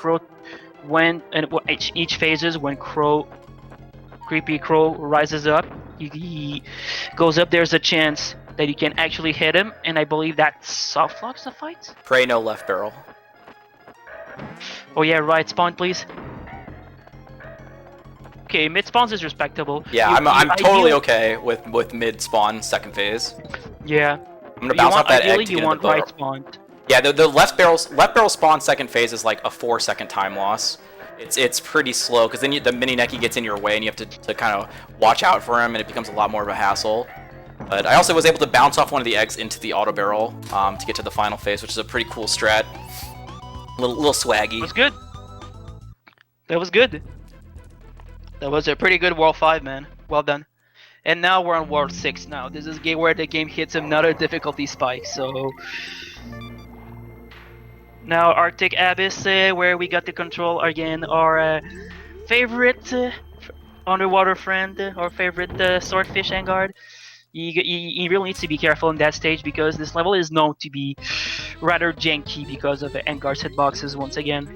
each phases when Creepy Crow rises up, he goes up, there's a chance that you can actually hit him, and I believe that soft locks the fight. Pray no left barrel. Oh yeah, right spawn please. Okay, mid spawns is respectable. Yeah, I'm totally okay with mid spawn second phase. Yeah. I'm gonna bounce off that egg to You get want into the right spawn. Yeah, the left barrel spawn second phase is like a 4-second time loss. It's pretty slow because then the mini Neki gets in your way and you have to kind of watch out for him and it becomes a lot more of a hassle. But I also was able to bounce off one of the eggs into the auto barrel to get to the final phase, which is a pretty cool strat. Little swaggy. That was good. That was good. That was a pretty good World 5, man. Well done. And now we're on World 6 now. This is a game where the game hits another difficulty spike, so... Now Arctic Abyss, where we got to control again our favorite underwater friend, our favorite swordfish Vanguard. You really need to be careful in that stage because this level is known to be rather janky because of the Vanguard's hitboxes once again.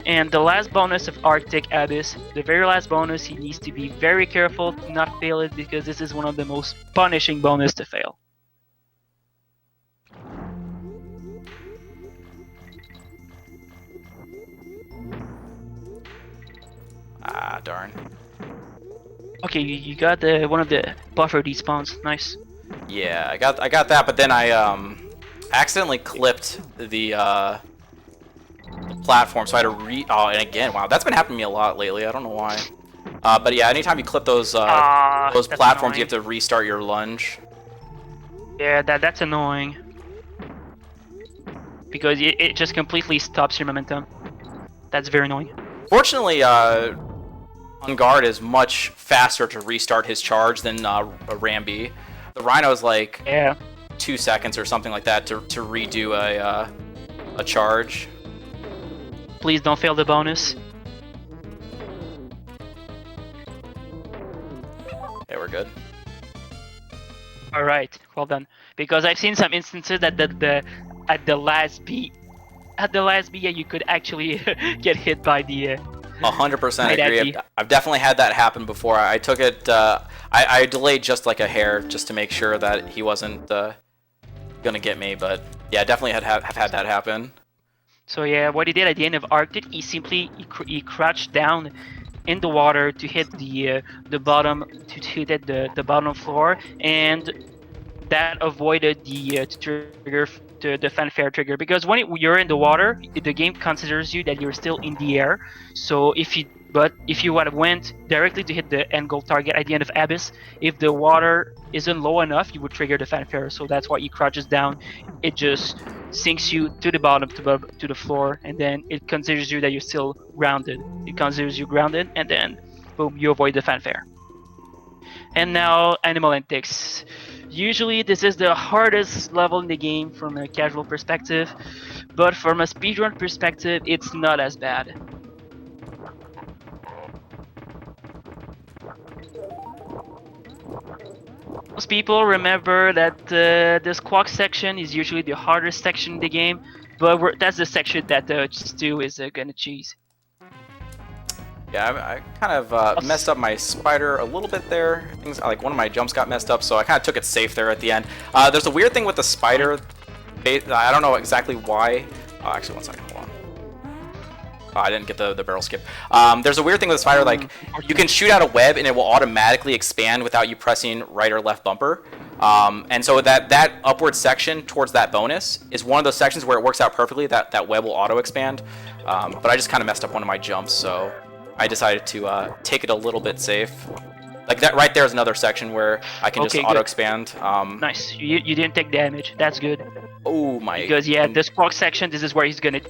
And the last bonus of Arctic Abyss, the very last bonus, he needs to be very careful to not fail it because this is one of the most punishing bonus to fail. Ah, darn. Okay, you got one of the buffer despawns. Nice. Yeah, I got that, but then I accidentally clipped the platform, so I had to oh, and again, wow, that's been happening to me a lot lately. I don't know why. But yeah, anytime you clip those platforms, annoying. you have to restart your lunge. Yeah, that's annoying. Because it just completely stops your momentum. That's very annoying. Fortunately, Vanguard is much faster to restart his charge than Rambi. The Rhino is like 2 seconds or something like that to redo a charge. Please don't fail the bonus. Okay, we're good. All right, well done. Because I've seen some instances that at the last beat, you could actually get hit by the. 100% agree. I've definitely had that happen before. I took it. I delayed just like a hair just to make sure that he wasn't gonna get me. But yeah, definitely have had that happen. So yeah, what he did at the end of Arctic, he crouched down in the water to hit the bottom to hit the bottom floor, and that avoided the trigger, the fanfare trigger, because when you're in the water, the game considers you that you're still in the air. So if you would have went directly to hit the end goal target at the end of Abyss, if the water isn't low enough, you would trigger the fanfare. So that's why he crouches down. It just sinks you to the bottom, to the floor, and then it considers you that you're still grounded. It considers you grounded, and then boom, you avoid the fanfare. And now Animal Antics. Usually this is the hardest level in the game from a casual perspective, but from a speedrun perspective, it's not as bad. Most people remember that the squawk section is usually the hardest section in the game, but that's the section that Stu is gonna choose. Yeah, I kind of messed up my spider a little bit there. Things like one of my jumps got messed up, so I kind of took it safe there at the end. There's a weird thing with the spider. I don't know exactly why. Oh, actually, one second, hold on. Oh, I didn't get the barrel skip. There's a weird thing with the spider, like you can shoot out a web and it will automatically expand without you pressing right or left bumper. And so that upward section towards that bonus is one of those sections where it works out perfectly. That web will auto expand. But I just kind of messed up one of my jumps, so I decided to take it a little bit safe. Like that right there is another section where I can just auto expand. Nice. You didn't take damage. That's good. Oh my. Because yeah, this squawk section, this is where he's gonna.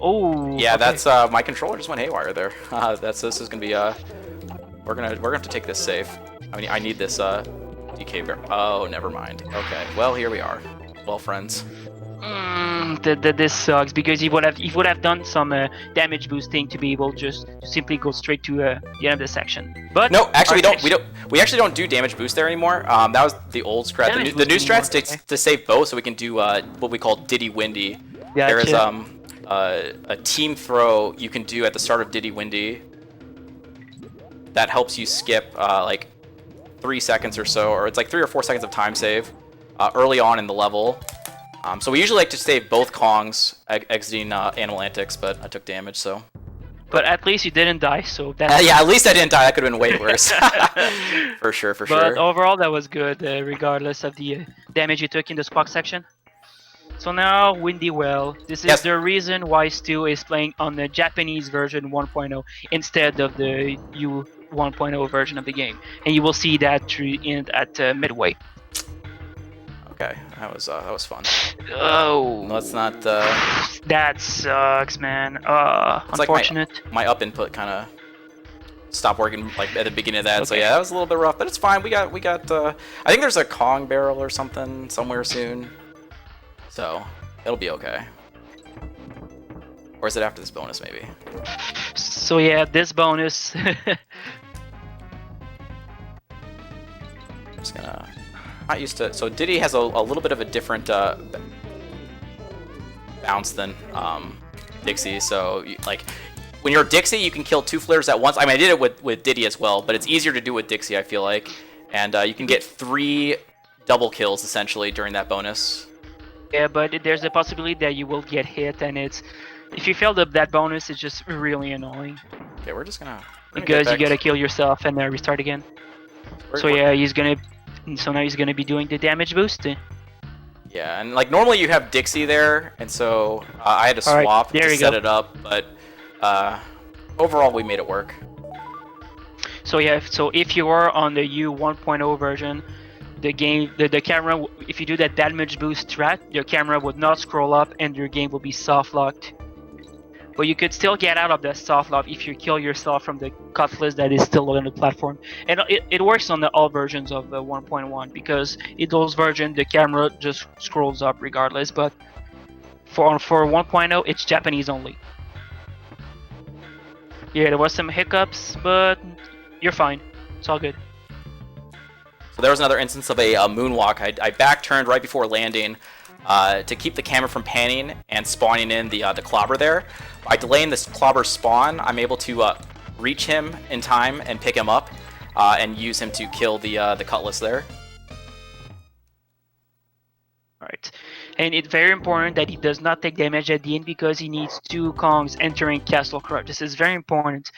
Oh. Yeah, okay. That's my controller just went haywire there. This is gonna be we're gonna have to take this safe. I mean, I need this DK barrel. Oh, never mind. Okay. Well, here we are. Well, friends. This sucks because he would have done some damage boosting to be able just to simply go straight to the end of the section. But no, actually we actually don't do damage boost there anymore. That was the old strat. The new strat's to save both, so we can do what we call Diddy Windy. Gotcha. There is a team throw you can do at the start of Diddy Windy that helps you skip like 3 seconds or so, or it's like 3 or 4 seconds of time save early on in the level. So we usually like to save both Kongs exiting Animal Antics, but I took damage, so. But at least you didn't die, so that's Yeah, at least I didn't die. That could have been way worse. For sure, for But sure. overall, that was good, regardless of the damage you took in the spark section. So now, Windy Well. This is Yes. the reason why Stu is playing on the Japanese version 1.0 instead of the U 1.0 version of the game, and you will see that at midway. Okay, that was fun. Oh, Let's not. that sucks, man. It's like Unfortunate. my up input kind of stopped working like at the beginning of that. So Okay. yeah, that was a little bit rough, but it's fine. We got. I think there's a Kong barrel or something somewhere soon, so it'll be okay. Or is it after this bonus maybe? So yeah, this bonus. I'm just gonna. Not used to. So Diddy has a little bit of a different bounce than Dixie. So like when you're Dixie, you can kill 2 flares at once. I mean, I did it with Diddy as well, but it's easier to do with Dixie, I feel like. And you can get 3 double kills essentially during that bonus. Yeah, but there's a possibility that you will get hit, and if you fail that bonus, it's just really annoying. Okay, we're gonna Because you gotta kill yourself and then restart again. So yeah, so now he's gonna be doing the damage boost. Yeah, and like normally you have Dixie there, and so I had to All right, swap there to you set go. it up, but overall we made it work. So yeah, so if you are on the U 1.0 version, the camera, if you do that damage boost strat, your camera would not scroll up and your game will be soft locked. But you could still get out of that soft lock if you kill yourself from the cutlass that is still on the platform. And it works on all versions of the 1.1 because in those versions the camera just scrolls up regardless. But for 1.0 it's Japanese only. Yeah, there was some hiccups, but you're fine. It's all good. So there was another instance of a moonwalk. I back turned right before landing to keep the camera from panning and spawning in the clobber there. By delaying this clobber spawn, I'm able to reach him in time and pick him up and use him to kill the cutlass there. Alright. And it's very important that he does not take damage at the end because he needs 2 Kongs entering Castle Crush. This is very important.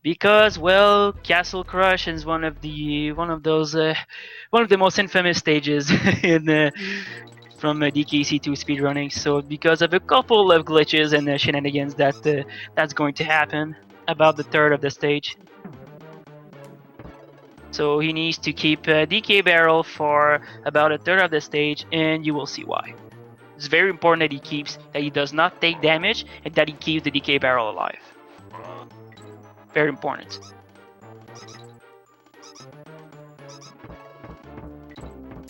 Because, well, Castle Crush is one of the most infamous stages from DKC2 speedrunning. So because of a couple of glitches and shenanigans that's going to happen about the third of the stage. So he needs to keep DK barrel for about a third of the stage, and you will see why. It's very important that he does not take damage and that he keeps the DK barrel alive. Very important.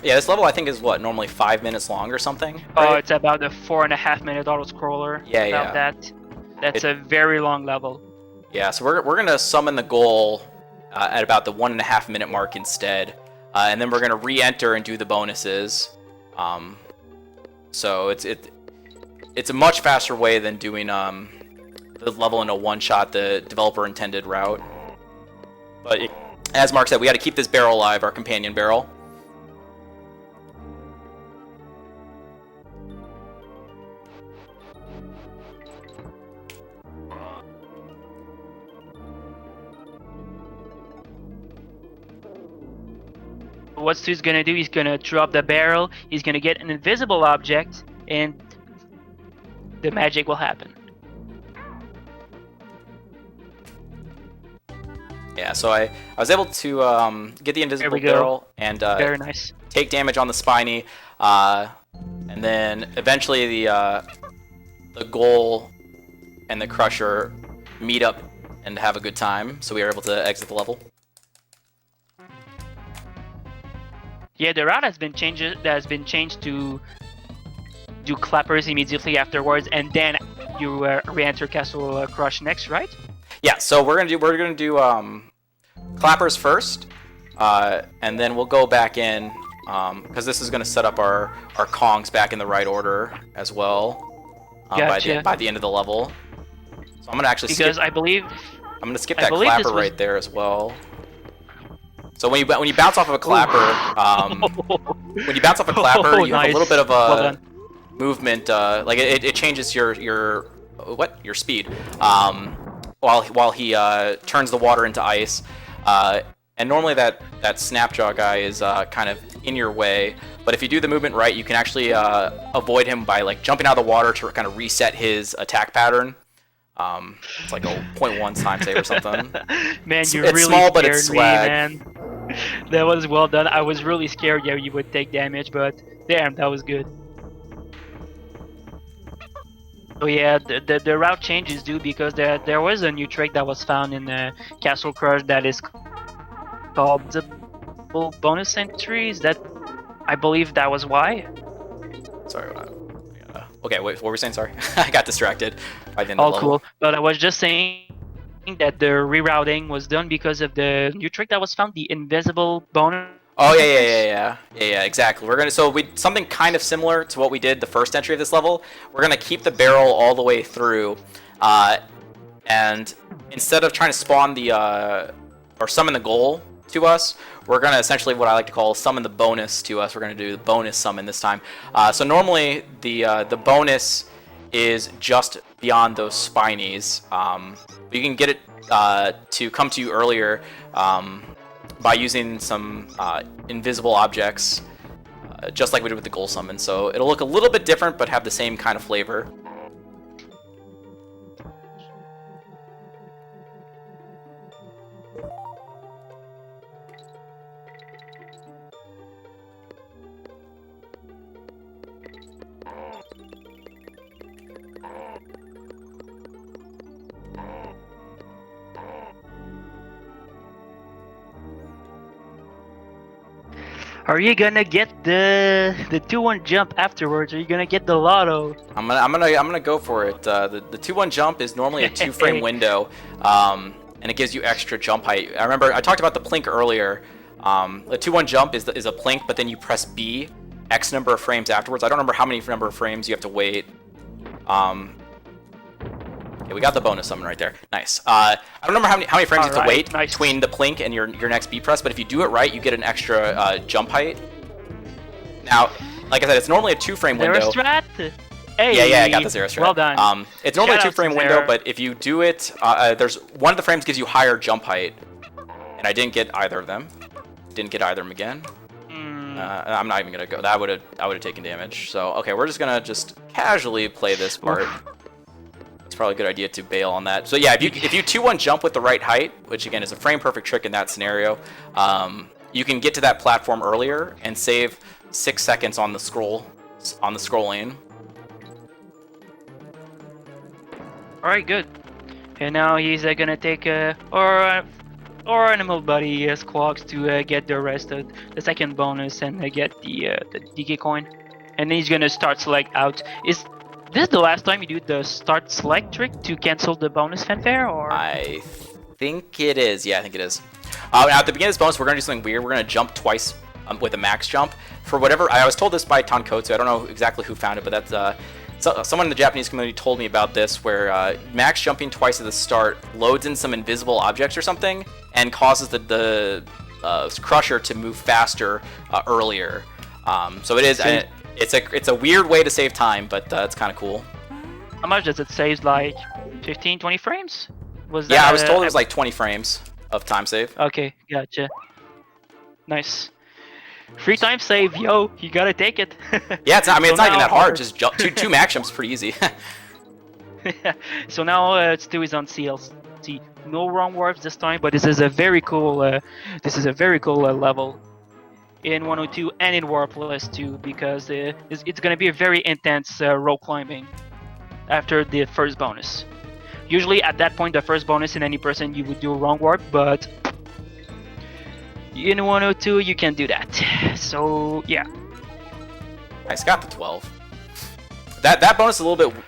Yeah, this level I think is what, normally 5 minutes long or something? Oh, Right? it's about a 4.5 minute auto scroller. Yeah, about yeah. That's a very long level. Yeah, so we're gonna summon the goal at about the 1.5 minute mark instead, and then we're gonna re-enter and do the bonuses. So it's a much faster way than doing the level in a one-shot, the developer intended route. But as Mark said, we got to keep this barrel alive, our companion barrel. What Stu's gonna do, he's gonna drop the barrel, he's gonna get an invisible object, and the magic will happen. Yeah, so I was able to get the invisible barrel and very nice. take damage on the spiny, and then eventually the goal and the crusher meet up and have a good time, so we are able to exit the level. Yeah, the route has been changed to do clappers immediately afterwards, and then you re-enter Castle Crush next, right? Yeah, so we're gonna do clappers first, and then we'll go back in because this is gonna set up our Kongs back in the right order as well Gotcha. by the end of the level. So I'm gonna actually Because skip. I believe I'm gonna skip that clapper right there as well. So when you bounce off of a clapper, when you bounce off a clapper, you have a little bit of a movement. Like it changes your speed. while he turns the water into ice. And normally that Snapjaw guy is kind of in your way, but if you do the movement right, you can actually avoid him by like jumping out of the water to kind of reset his attack pattern. It's like a 0.1 time save or something. Man, It's really small, but scared it's me, swag. man. That was well done. I was really scared, yeah, you would take damage, but damn, that was good. So yeah, the route changes, dude, because there was a new trick that was found in Castle Crush that is called the bonus entries. That I believe that was why. Sorry. Okay, wait. What were we saying? Sorry, I got distracted by the end of the level. Cool. But I was just saying that the rerouting was done because of the new trick that was found, the invisible bonus. Oh yeah, exactly. We're gonna something kind of similar to what we did the first entry of this level. We're gonna keep the barrel all the way through, and instead of trying to spawn the or summon the goal to us, we're gonna essentially what I like to call summon the bonus to us. We're gonna do the bonus summon this time. So normally the bonus is just beyond those spinies. You can get it to come to you earlier. By using some invisible objects, just like we did with the goal summon. So it'll look a little bit different, but have the same kind of flavor. Are you gonna get the 2-1 jump afterwards? Are you gonna get the lotto? I'm gonna go for it. The 2-1 jump is normally a 2-frame window, and it gives you extra jump height. I remember I talked about the plink earlier. The 2-1 jump is a plink, but then you press B X number of frames afterwards. I don't remember how many number of frames you have to wait. Yeah, we got the bonus summon right there. Nice. I don't remember how many frames you have to wait between the plink and your next B press, but if you do it right, you get an extra jump height. Now, like I said, it's normally a 2-frame window. Strat? Hey, yeah, I got the 0 strat. Well done. It's normally a 2-frame window, but if you do it, there's one of the frames gives you higher jump height, and I didn't get either of them. Didn't get either of them again. I'm not even gonna go. I would have taken damage. So okay, we're just gonna casually play this part. It's probably a good idea to bail on that. So yeah, if you 2-1 jump with the right height, which again is a frame perfect trick in that scenario, you can get to that platform earlier and save 6 seconds on the scrolling. All right, good. And now he's gonna take or animal buddy Squawks to get the rest of the second bonus and get the DK coin, and then he's gonna start select out. Is this the last time you do the start select trick to cancel the bonus fanfare, or? I think it is. Yeah, I think it is. Now at the beginning of this bonus, we're gonna do something weird. We're gonna jump twice with a max jump. For whatever, I was told this by Tonkotsu. I don't know exactly who found it, but that's someone in the Japanese community told me about this, where max jumping twice at the start loads in some invisible objects or something, and causes the crusher to move faster earlier. So it is. It's a weird way to save time, but it's kind of cool. How much does it save? Like 15, 20 frames? Was that, yeah, I was told it was like 20 frames of time save. Okay, gotcha. Nice. Free time save, yo! You gotta take it. Yeah, it's not even that hard. Just jump two max jumps, pretty easy. So now Stu is on CLC. No wrong warps this time, but this is a very cool. Level in 102 and in Warpless too, because it's gonna be a very intense rope climbing after the first bonus. Usually at that point, the first bonus in any person you would do a wrong warp, but in 102 you can do that. So yeah. Nice, got the 12. That bonus is a little bit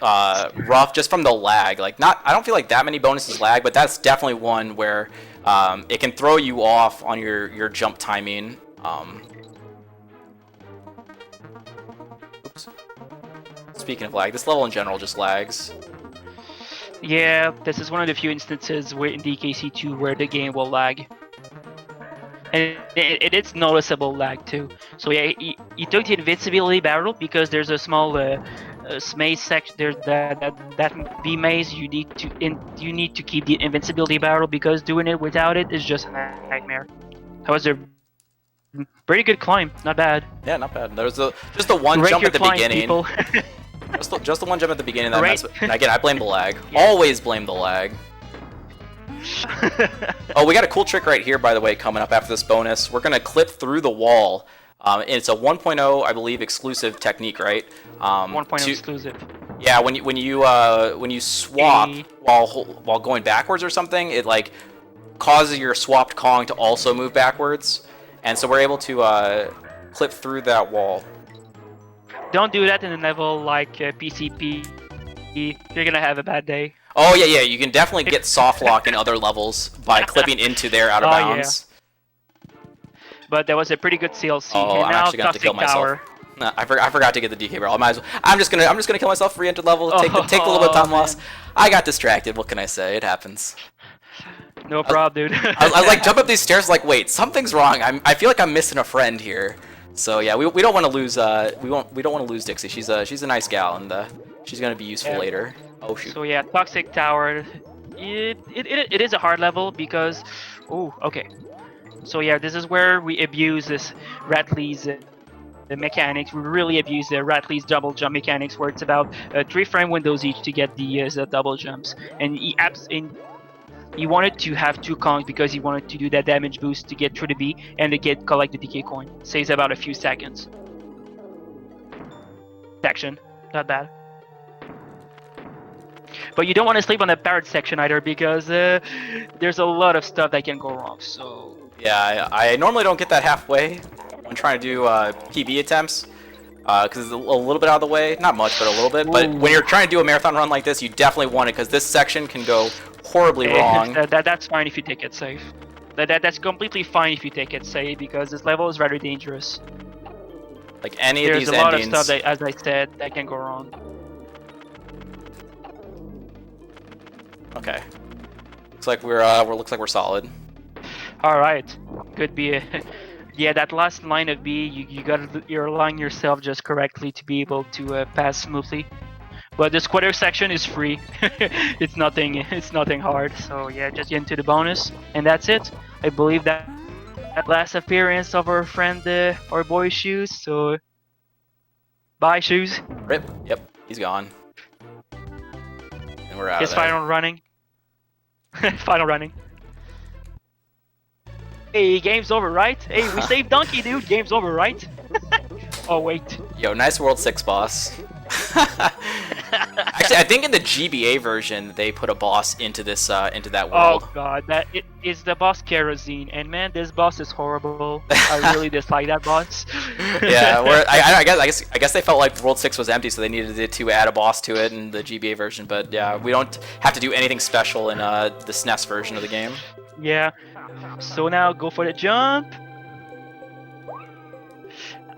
rough just from the lag. Like I don't feel like that many bonuses lag, but that's definitely one where it can throw you off on your jump timing. Oops. Speaking of lag, this level in general just lags. Yeah, this is one of the few instances where in DKC2 where the game will lag. And it's noticeable lag too. So yeah, he took the invincibility barrel because there's a small maze section. There's that B maze. You need to keep the invincibility barrel because doing it without it is just a nightmare. That was a pretty good climb. Not bad. Yeah, not bad. There's just the one Rate jump your at the climb, beginning. people. just the one jump at the beginning that Right. messed with. Again, I blame the lag. Yeah. Always blame the lag. Oh, we got a cool trick right here, by the way, coming up after this bonus. We're gonna clip through the wall. It's a 1.0, I believe, exclusive technique, right? 1.0 exclusive. Yeah, when you swap while going backwards or something, it like causes your swapped Kong to also move backwards, and so we're able to clip through that wall. Don't do that in a level like PCP. You're gonna have a bad day. Oh yeah, you can definitely get soft lock in other levels by clipping into their out of bounds. Yeah. But that was a pretty good CLC. Oh, and I'm now actually gonna have to kill Tower. myself. No, I forgot to get the DK barrel. I'm just gonna kill myself. Re-enter level. Take the little bit of time loss. I got distracted. What can I say? It happens. No problem, dude. I like jump up these stairs. Like, wait, something's wrong. I feel like I'm missing a friend here. So yeah, we don't want to lose. We don't want to lose Dixie. She's a nice gal, and she's gonna be useful later. Oh shoot. So yeah, Toxic Tower. It is a hard level because. Oh, okay. So yeah, this is where we abuse this Ratley's the mechanics. We really abuse the Ratley's double jump mechanics, where it's about 3 frame windows each to get the double jumps. And he wanted to have 2 Kongs because he wanted to do that damage boost to get through the B and to collect the DK coin. Saves about a few seconds. Section, not bad. But you don't want to sleep on the parrot section either because there's a lot of stuff that can go wrong. So yeah, I normally don't get that halfway when trying to do PB attempts because it's a little bit out of the way. Not much, but a little bit. But when you're trying to do a marathon run like this, you definitely want it because this section can go horribly wrong. That's fine if you take it safe. That's completely fine if you take it safe because this level is rather dangerous. Like any There's of these a lot endings. of stuff that, as I said, that can go wrong. Okay. Looks like we're solid. All right. Could be. Yeah, that last line of B, you're aligning yourself just correctly to be able to pass smoothly. But the squitter section is free. It's nothing hard. So yeah, just get into the bonus, and that's it. I believe that last appearance of our friend, our boy Shoes. So bye, Shoes. Rip. Yep, he's gone. And we're out His of there. final running. Final running. Hey, game's over, right? Hey, we saved Donkey, dude. Game's over, right? Oh wait. Yo, nice World 6 boss. Actually, I think in the GBA version they put a boss into this into that world. Oh god, it is the boss Kerosene, and man, this boss is horrible. I really dislike that boss. Yeah, where I guess they felt like World 6 was empty, so they needed to add a boss to it in the GBA version. But yeah, we don't have to do anything special in the SNES version of the game. Yeah. So now go for the jump.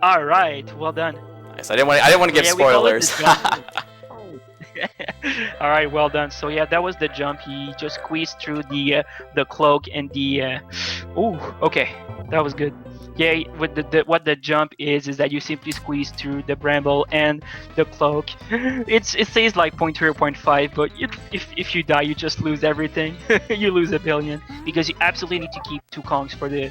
All right, well done. Nice. I didn't want to give spoilers. All right, well done. So yeah, that was the jump. He just squeezed through the cloak and the. Ooh, okay, that was good. Yeah, with what the jump is that you simply squeeze through the bramble and the cloak. It says like 0.3 or 0.5, but if you die, you just lose everything. You lose a billion because you absolutely need to keep 2 Kongs for the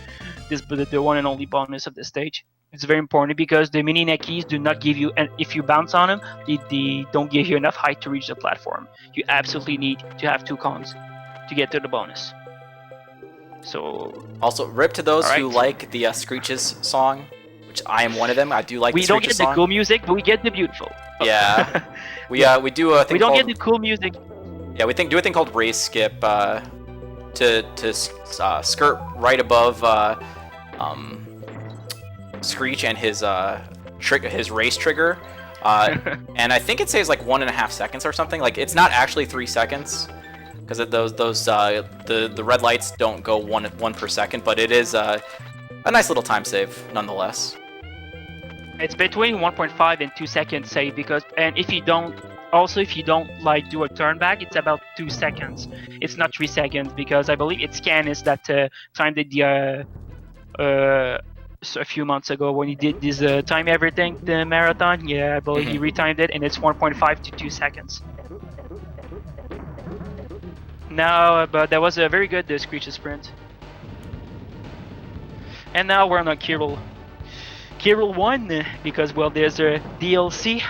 one and only bonus of the stage. It's very important because the mini neckies do not give you, and if you bounce on them, they don't give you enough height to reach the platform. You absolutely need to have 2 Kongs to get to the bonus. So also, rip to those who like the Screeches song, which I am one of them. I do like. We the don't Screeches get the song. cool music, but we get the beautiful. Yeah, we do a thing. We don't called, get the cool music. Yeah, we do a thing called race skip to skirt right above Screech and his race trigger, and I think it saves like 1.5 seconds or something. Like it's not actually 3 seconds. Because the red lights don't go one per second, but it is a nice little time save nonetheless. It's between 1.5 and 2 seconds save and if you don't like do a turn back, it's about 2 seconds. It's not 3 seconds because I believe it's Canis that timed the a few months ago when he did this time everything the marathon. Yeah, I believe he retimed it, and it's 1.5 to 2 seconds. Now, but that was a very good Screech sprint. And now we're on a Kirill. Kirill 1 because well there's a DLC.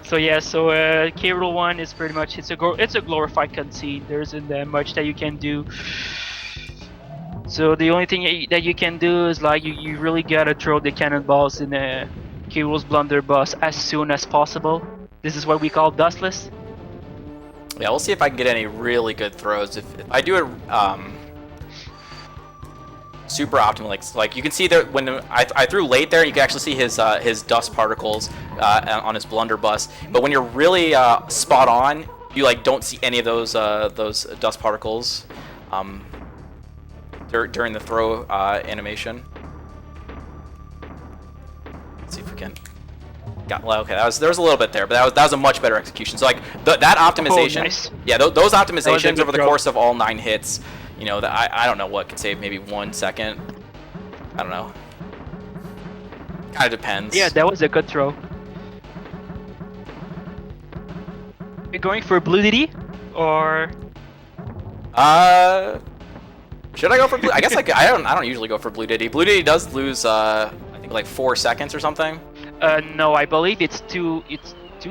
So yeah, so Kirill 1 is pretty much it's a glorified cutscene. There isn't much that you can do. So the only thing that you can do is like you really gotta throw the cannonballs in Kirill's blunderbuss as soon as possible. This is what we call dustless. Yeah, we'll see if I can get any really good throws. If I do it super optimal, like you can see that when I threw late there, you can actually see his dust particles on his blunderbuss. But when you're really spot on, you like don't see any of those dust particles during the throw animation. Let's see if we can. Well, okay, there was a little bit there, but that was a much better execution. So like that optimization, nice. Yeah, those optimizations over the throw. course of all 9 hits, you know, I don't know what could save maybe 1 second. I don't know. Kind of depends. Yeah, that was a good throw. You're going for Blue Diddy, or? Should I go for Blue? I guess I don't usually go for Blue Diddy. Blue Diddy does lose I think like 4 seconds or something. No, I believe it's 2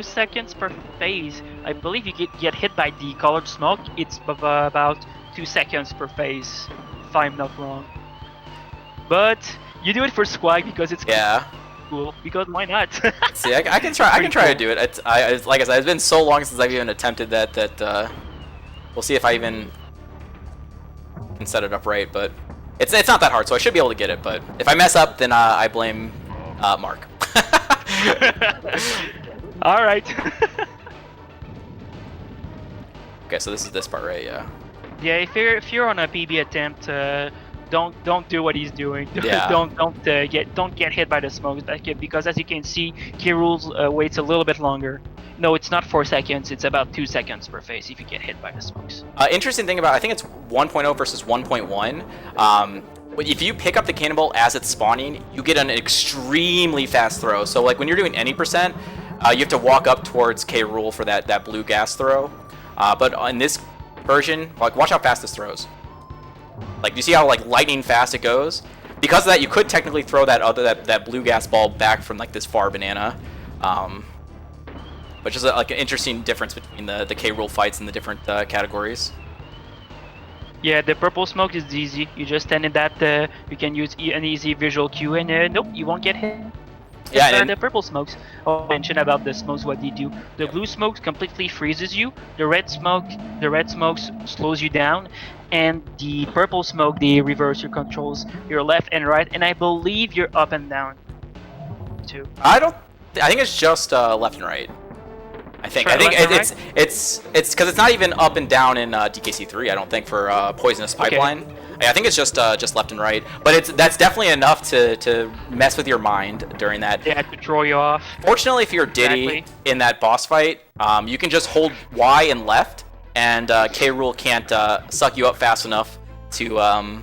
seconds per phase. I believe you get hit by the colored smoke. It's about 2 seconds per phase, if I'm not wrong. But you do it for swag because it's cool. Because why not? See, I can try. I can try to do it. It's like I said, it's been so long since I've even attempted that we'll see if I even can set it up right. But it's not that hard, so I should be able to get it. But if I mess up, then I blame Mark. All right. Okay, so this is this part, right? Yeah. Yeah, if you're on a PB attempt, don't do what he's doing. Yeah. don't get hit by the smoke because as you can see, Kirill waits a little bit longer. No, it's not 4 seconds. It's about 2 seconds per phase if you get hit by the smokes. Interesting thing about I think it's 1.0 versus 1.1. If you pick up the cannonball as it's spawning, you get an extremely fast throw. So like when you're doing any percent, you have to walk up towards K. Rool for that blue gas throw. But in this version, like watch how fast this throws. Like you see how like lightning fast it goes. Because of that, you could technically throw that blue gas ball back from like this far banana. Which is like an interesting difference between the K. Rool fights in the different categories. Yeah, the purple smoke is easy. You just stand in that. You can use an easy visual cue, and nope, you won't get hit. Yeah, and the purple smokes. Oh, mention about the smokes. What they do? The blue smoke completely freezes you. The red smoke slows you down, and the purple smoke they reverse your controls, your left and right, and I believe you're up and down too. I think it's just left and right. I think it's because it's not even up and down in DKC2. I don't think for Poisonous Pipeline. Okay. I think it's just left and right. But that's definitely enough to mess with your mind during that. Yeah, to throw you off. Fortunately, if you're Diddy in that boss fight, you can just hold Y and left, and K. Rool can't suck you up fast enough to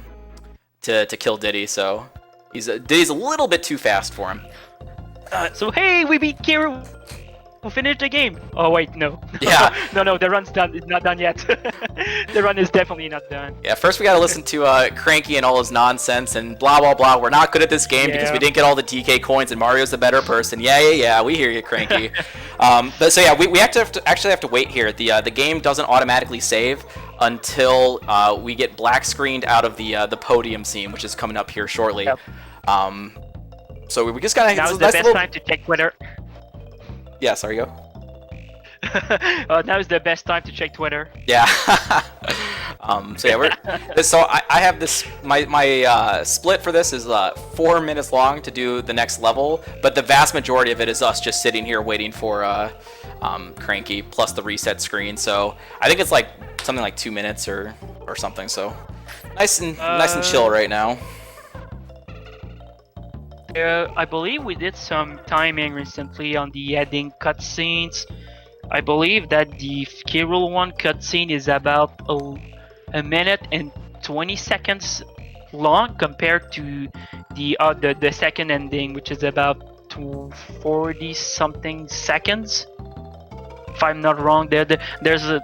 kill Diddy. So Diddy's a little bit too fast for him. So hey, we beat K. Rool. We finished the game. Oh wait, no. Yeah. no, the run's done. It's not done yet. The run is definitely not done. Yeah, first we gotta listen to Cranky and all his nonsense and blah blah blah. We're not good at this game because we didn't get all the DK coins and Mario's the better person. Yeah. We hear you, Cranky. But so yeah, we actually have to wait here. The game doesn't automatically save until we get black screened out of the podium scene, which is coming up here shortly. Yep. So we just gotta. Now's the best time to check Twitter. Yeah, sorry, go. Now is the best time to check Twitter. Yeah. So yeah, so I have this. My split for this is 4 minutes long to do the next level, but the vast majority of it is us just sitting here waiting for Cranky plus the reset screen. So I think it's like something like 2 minutes or something. So nice and chill right now. I believe we did some timing recently on the adding cutscenes. I believe that the K. Rool 1 cutscene is about a minute and 20 seconds long compared to the second ending, which is about 40 something seconds. If I'm not wrong, there's a,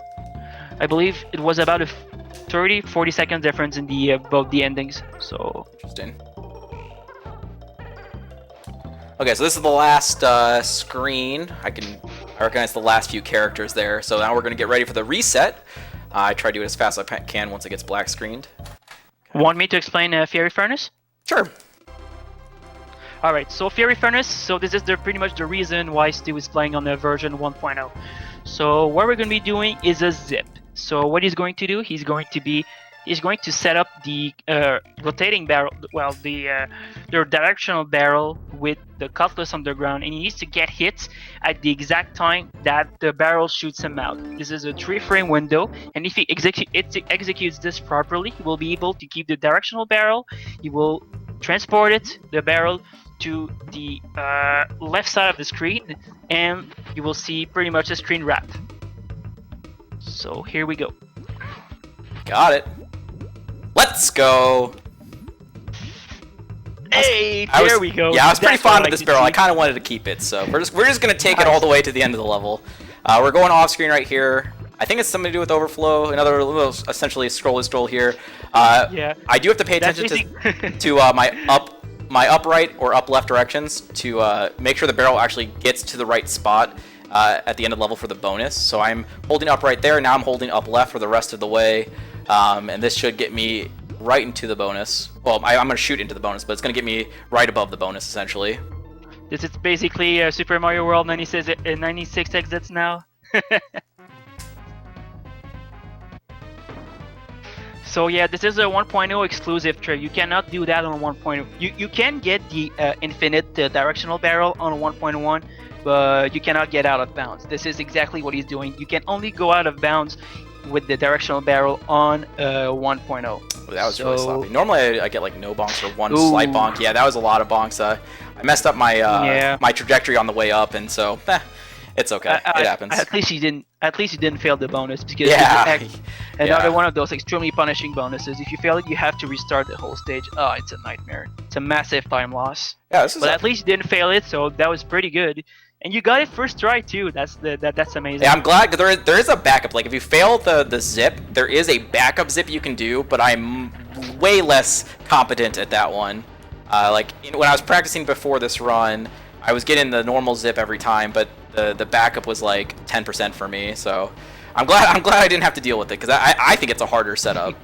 I believe it was about a 30-40 seconds difference in the both the endings. So Interesting. Okay, so this is the last screen. I recognize the last few characters there. So now we're going to get ready for the reset. I try to do it as fast as I can once it gets black screened. Want me to explain Fiery Furnace? Sure. Alright, so Fiery Furnace, so this is pretty much the reason why Stu is playing on the version 1.0. So what we're going to be doing is a zip. So what he's going to do, he's going to set up the rotating barrel, well, the directional barrel with the cutlass on the ground, and he needs to get hit at the exact time that the barrel shoots him out. This is a 3-frame window, and if he executes this properly, he will be able to keep the directional barrel. He will transport the barrel to the left side of the screen, and you will see pretty much a screen wrap. So here we go. Got it. Let's go. Hey, there we go. Yeah, I was pretty That's what fond I of this like to barrel. I see. kind of wanted to keep it, so we're just gonna take it all the way to the end of the level. We're going off screen right here. I think it's something to do with overflow. Another little, essentially scroll here. Yeah. I do have to pay attention to my upright or up left directions to make sure the barrel actually gets to the right spot at the end of the level for the bonus. So I'm holding up right there. Now I'm holding up left for the rest of the way, and this should get me right into the bonus. Well, I'm going to shoot into the bonus, but it's going to get me right above the bonus essentially. This is basically Super Mario World 96 exits now. So yeah, this is a 1.0 exclusive trick. You cannot do that on 1.0. You can get the infinite directional barrel on 1.1, but you cannot get out of bounds. This is exactly what he's doing. You can only go out of bounds with the directional barrel on 1.0. Oh, that was really sloppy. Normally I get like no bonks or one slight bonk. Yeah, that was a lot of bonks. I messed up my my trajectory on the way up, and so it's okay. It happens. At least you didn't fail the bonus, because another one of those extremely punishing bonuses. If you fail it, you have to restart the whole stage. Oh, it's a nightmare. It's a massive time loss. Yeah, but at least you didn't fail it, so that was pretty good. And you got it first try too. That's amazing. Yeah, I'm glad, because there is a backup. Like if you fail the zip, there is a backup zip you can do, but I'm way less competent at that one. When I was practicing before this run, I was getting the normal zip every time, but the backup was like 10% for me. So I'm glad I didn't have to deal with it, because I think it's a harder setup.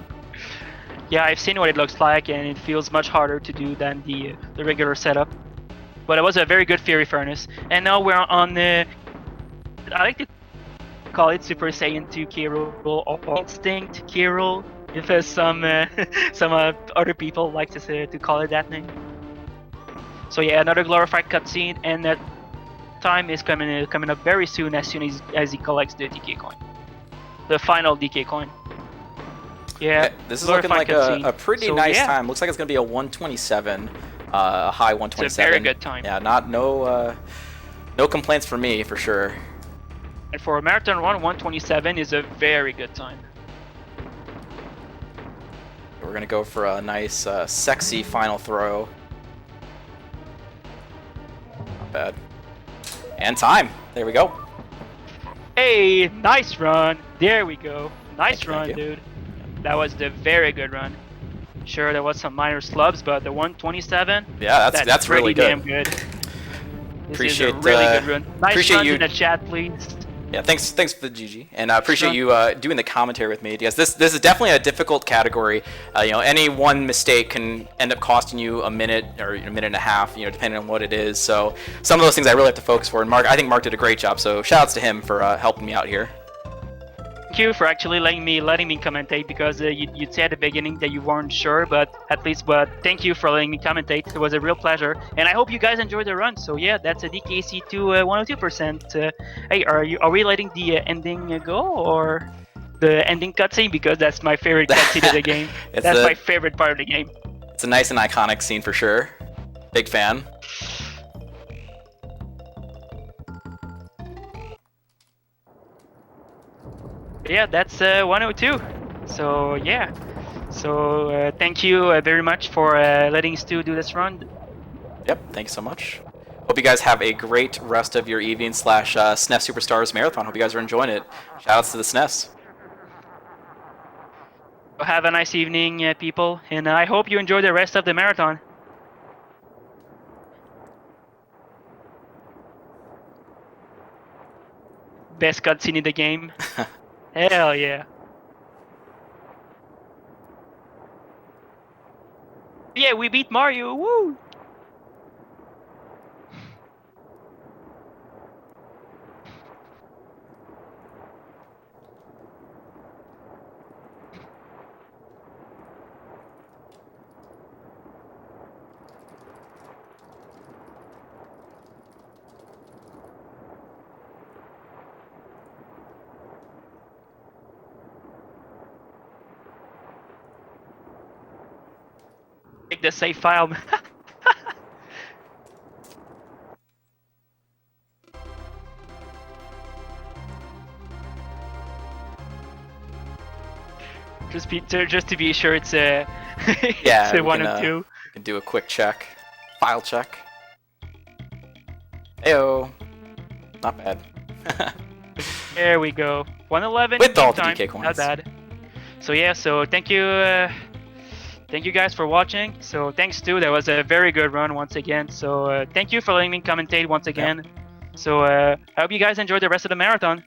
Yeah, I've seen what it looks like, and it feels much harder to do than the regular setup. But it was a very good Fiery Furnace. And now we're on the... I like to call it Super Saiyan 2 K Rool or Instinct K Rool, if some other people like to call it that name. So yeah, another glorified cutscene, and that time is coming up very soon as he collects the DK coin. The final DK coin. Yeah, this is looking like a pretty nice time. Looks like it's going to be a 127. A high 127. It's a very good time. Yeah, no complaints for me, for sure. And for a marathon run, 127 is a very good time. We're gonna go for a nice, sexy final throw. Not bad. And time. There we go. Hey, nice run. There we go. Nice run, Thank you. dude. That was the very good run. Sure, there was some minor slubs, but the 127. Yeah, that's really good. Damn good. This Appreciate is a really good run. Nice appreciate runs you in the chat, please. Yeah, thanks for the GG, and I appreciate you doing the commentary with me. Yes, this is definitely a difficult category. Any one mistake can end up costing you a minute or a minute and a half, depending on what it is. So some of those things I really have to focus for. And I think Mark did a great job. So shout outs to him for helping me out here. Thank you for actually letting me commentate, because you said at the beginning that you weren't sure, but thank you for letting me commentate. It was a real pleasure, and I hope you guys enjoyed the run. So yeah, that's a DKC2 102%. Hey, are we letting the ending go, or the ending cutscene, because that's my favorite cutscene of the game. That's my favorite part of the game. It's a nice and iconic scene for sure. Big fan. Yeah, that's 102. So yeah. So thank you very much for letting Stu do this run. Yep, thanks so much. Hope you guys have a great rest of your evening / SNES Super Stars marathon. Hope you guys are enjoying it. Shoutouts to the SNES. Have a nice evening, people, and I hope you enjoy the rest of the marathon. Best cutscene in the game. Hell yeah. Yeah, we beat Mario. Woo! Take the save file. just to be sure it's Yeah, it's a 1 of 2. We can do a quick check. File check. Heyo. Not bad. There we go. 111 With all the time. DK coins. Not bad. So yeah, so thank you guys for watching. So thanks Stu, that was a very good run once again. So thank you for letting me commentate once again. So I hope you guys enjoy the rest of the marathon.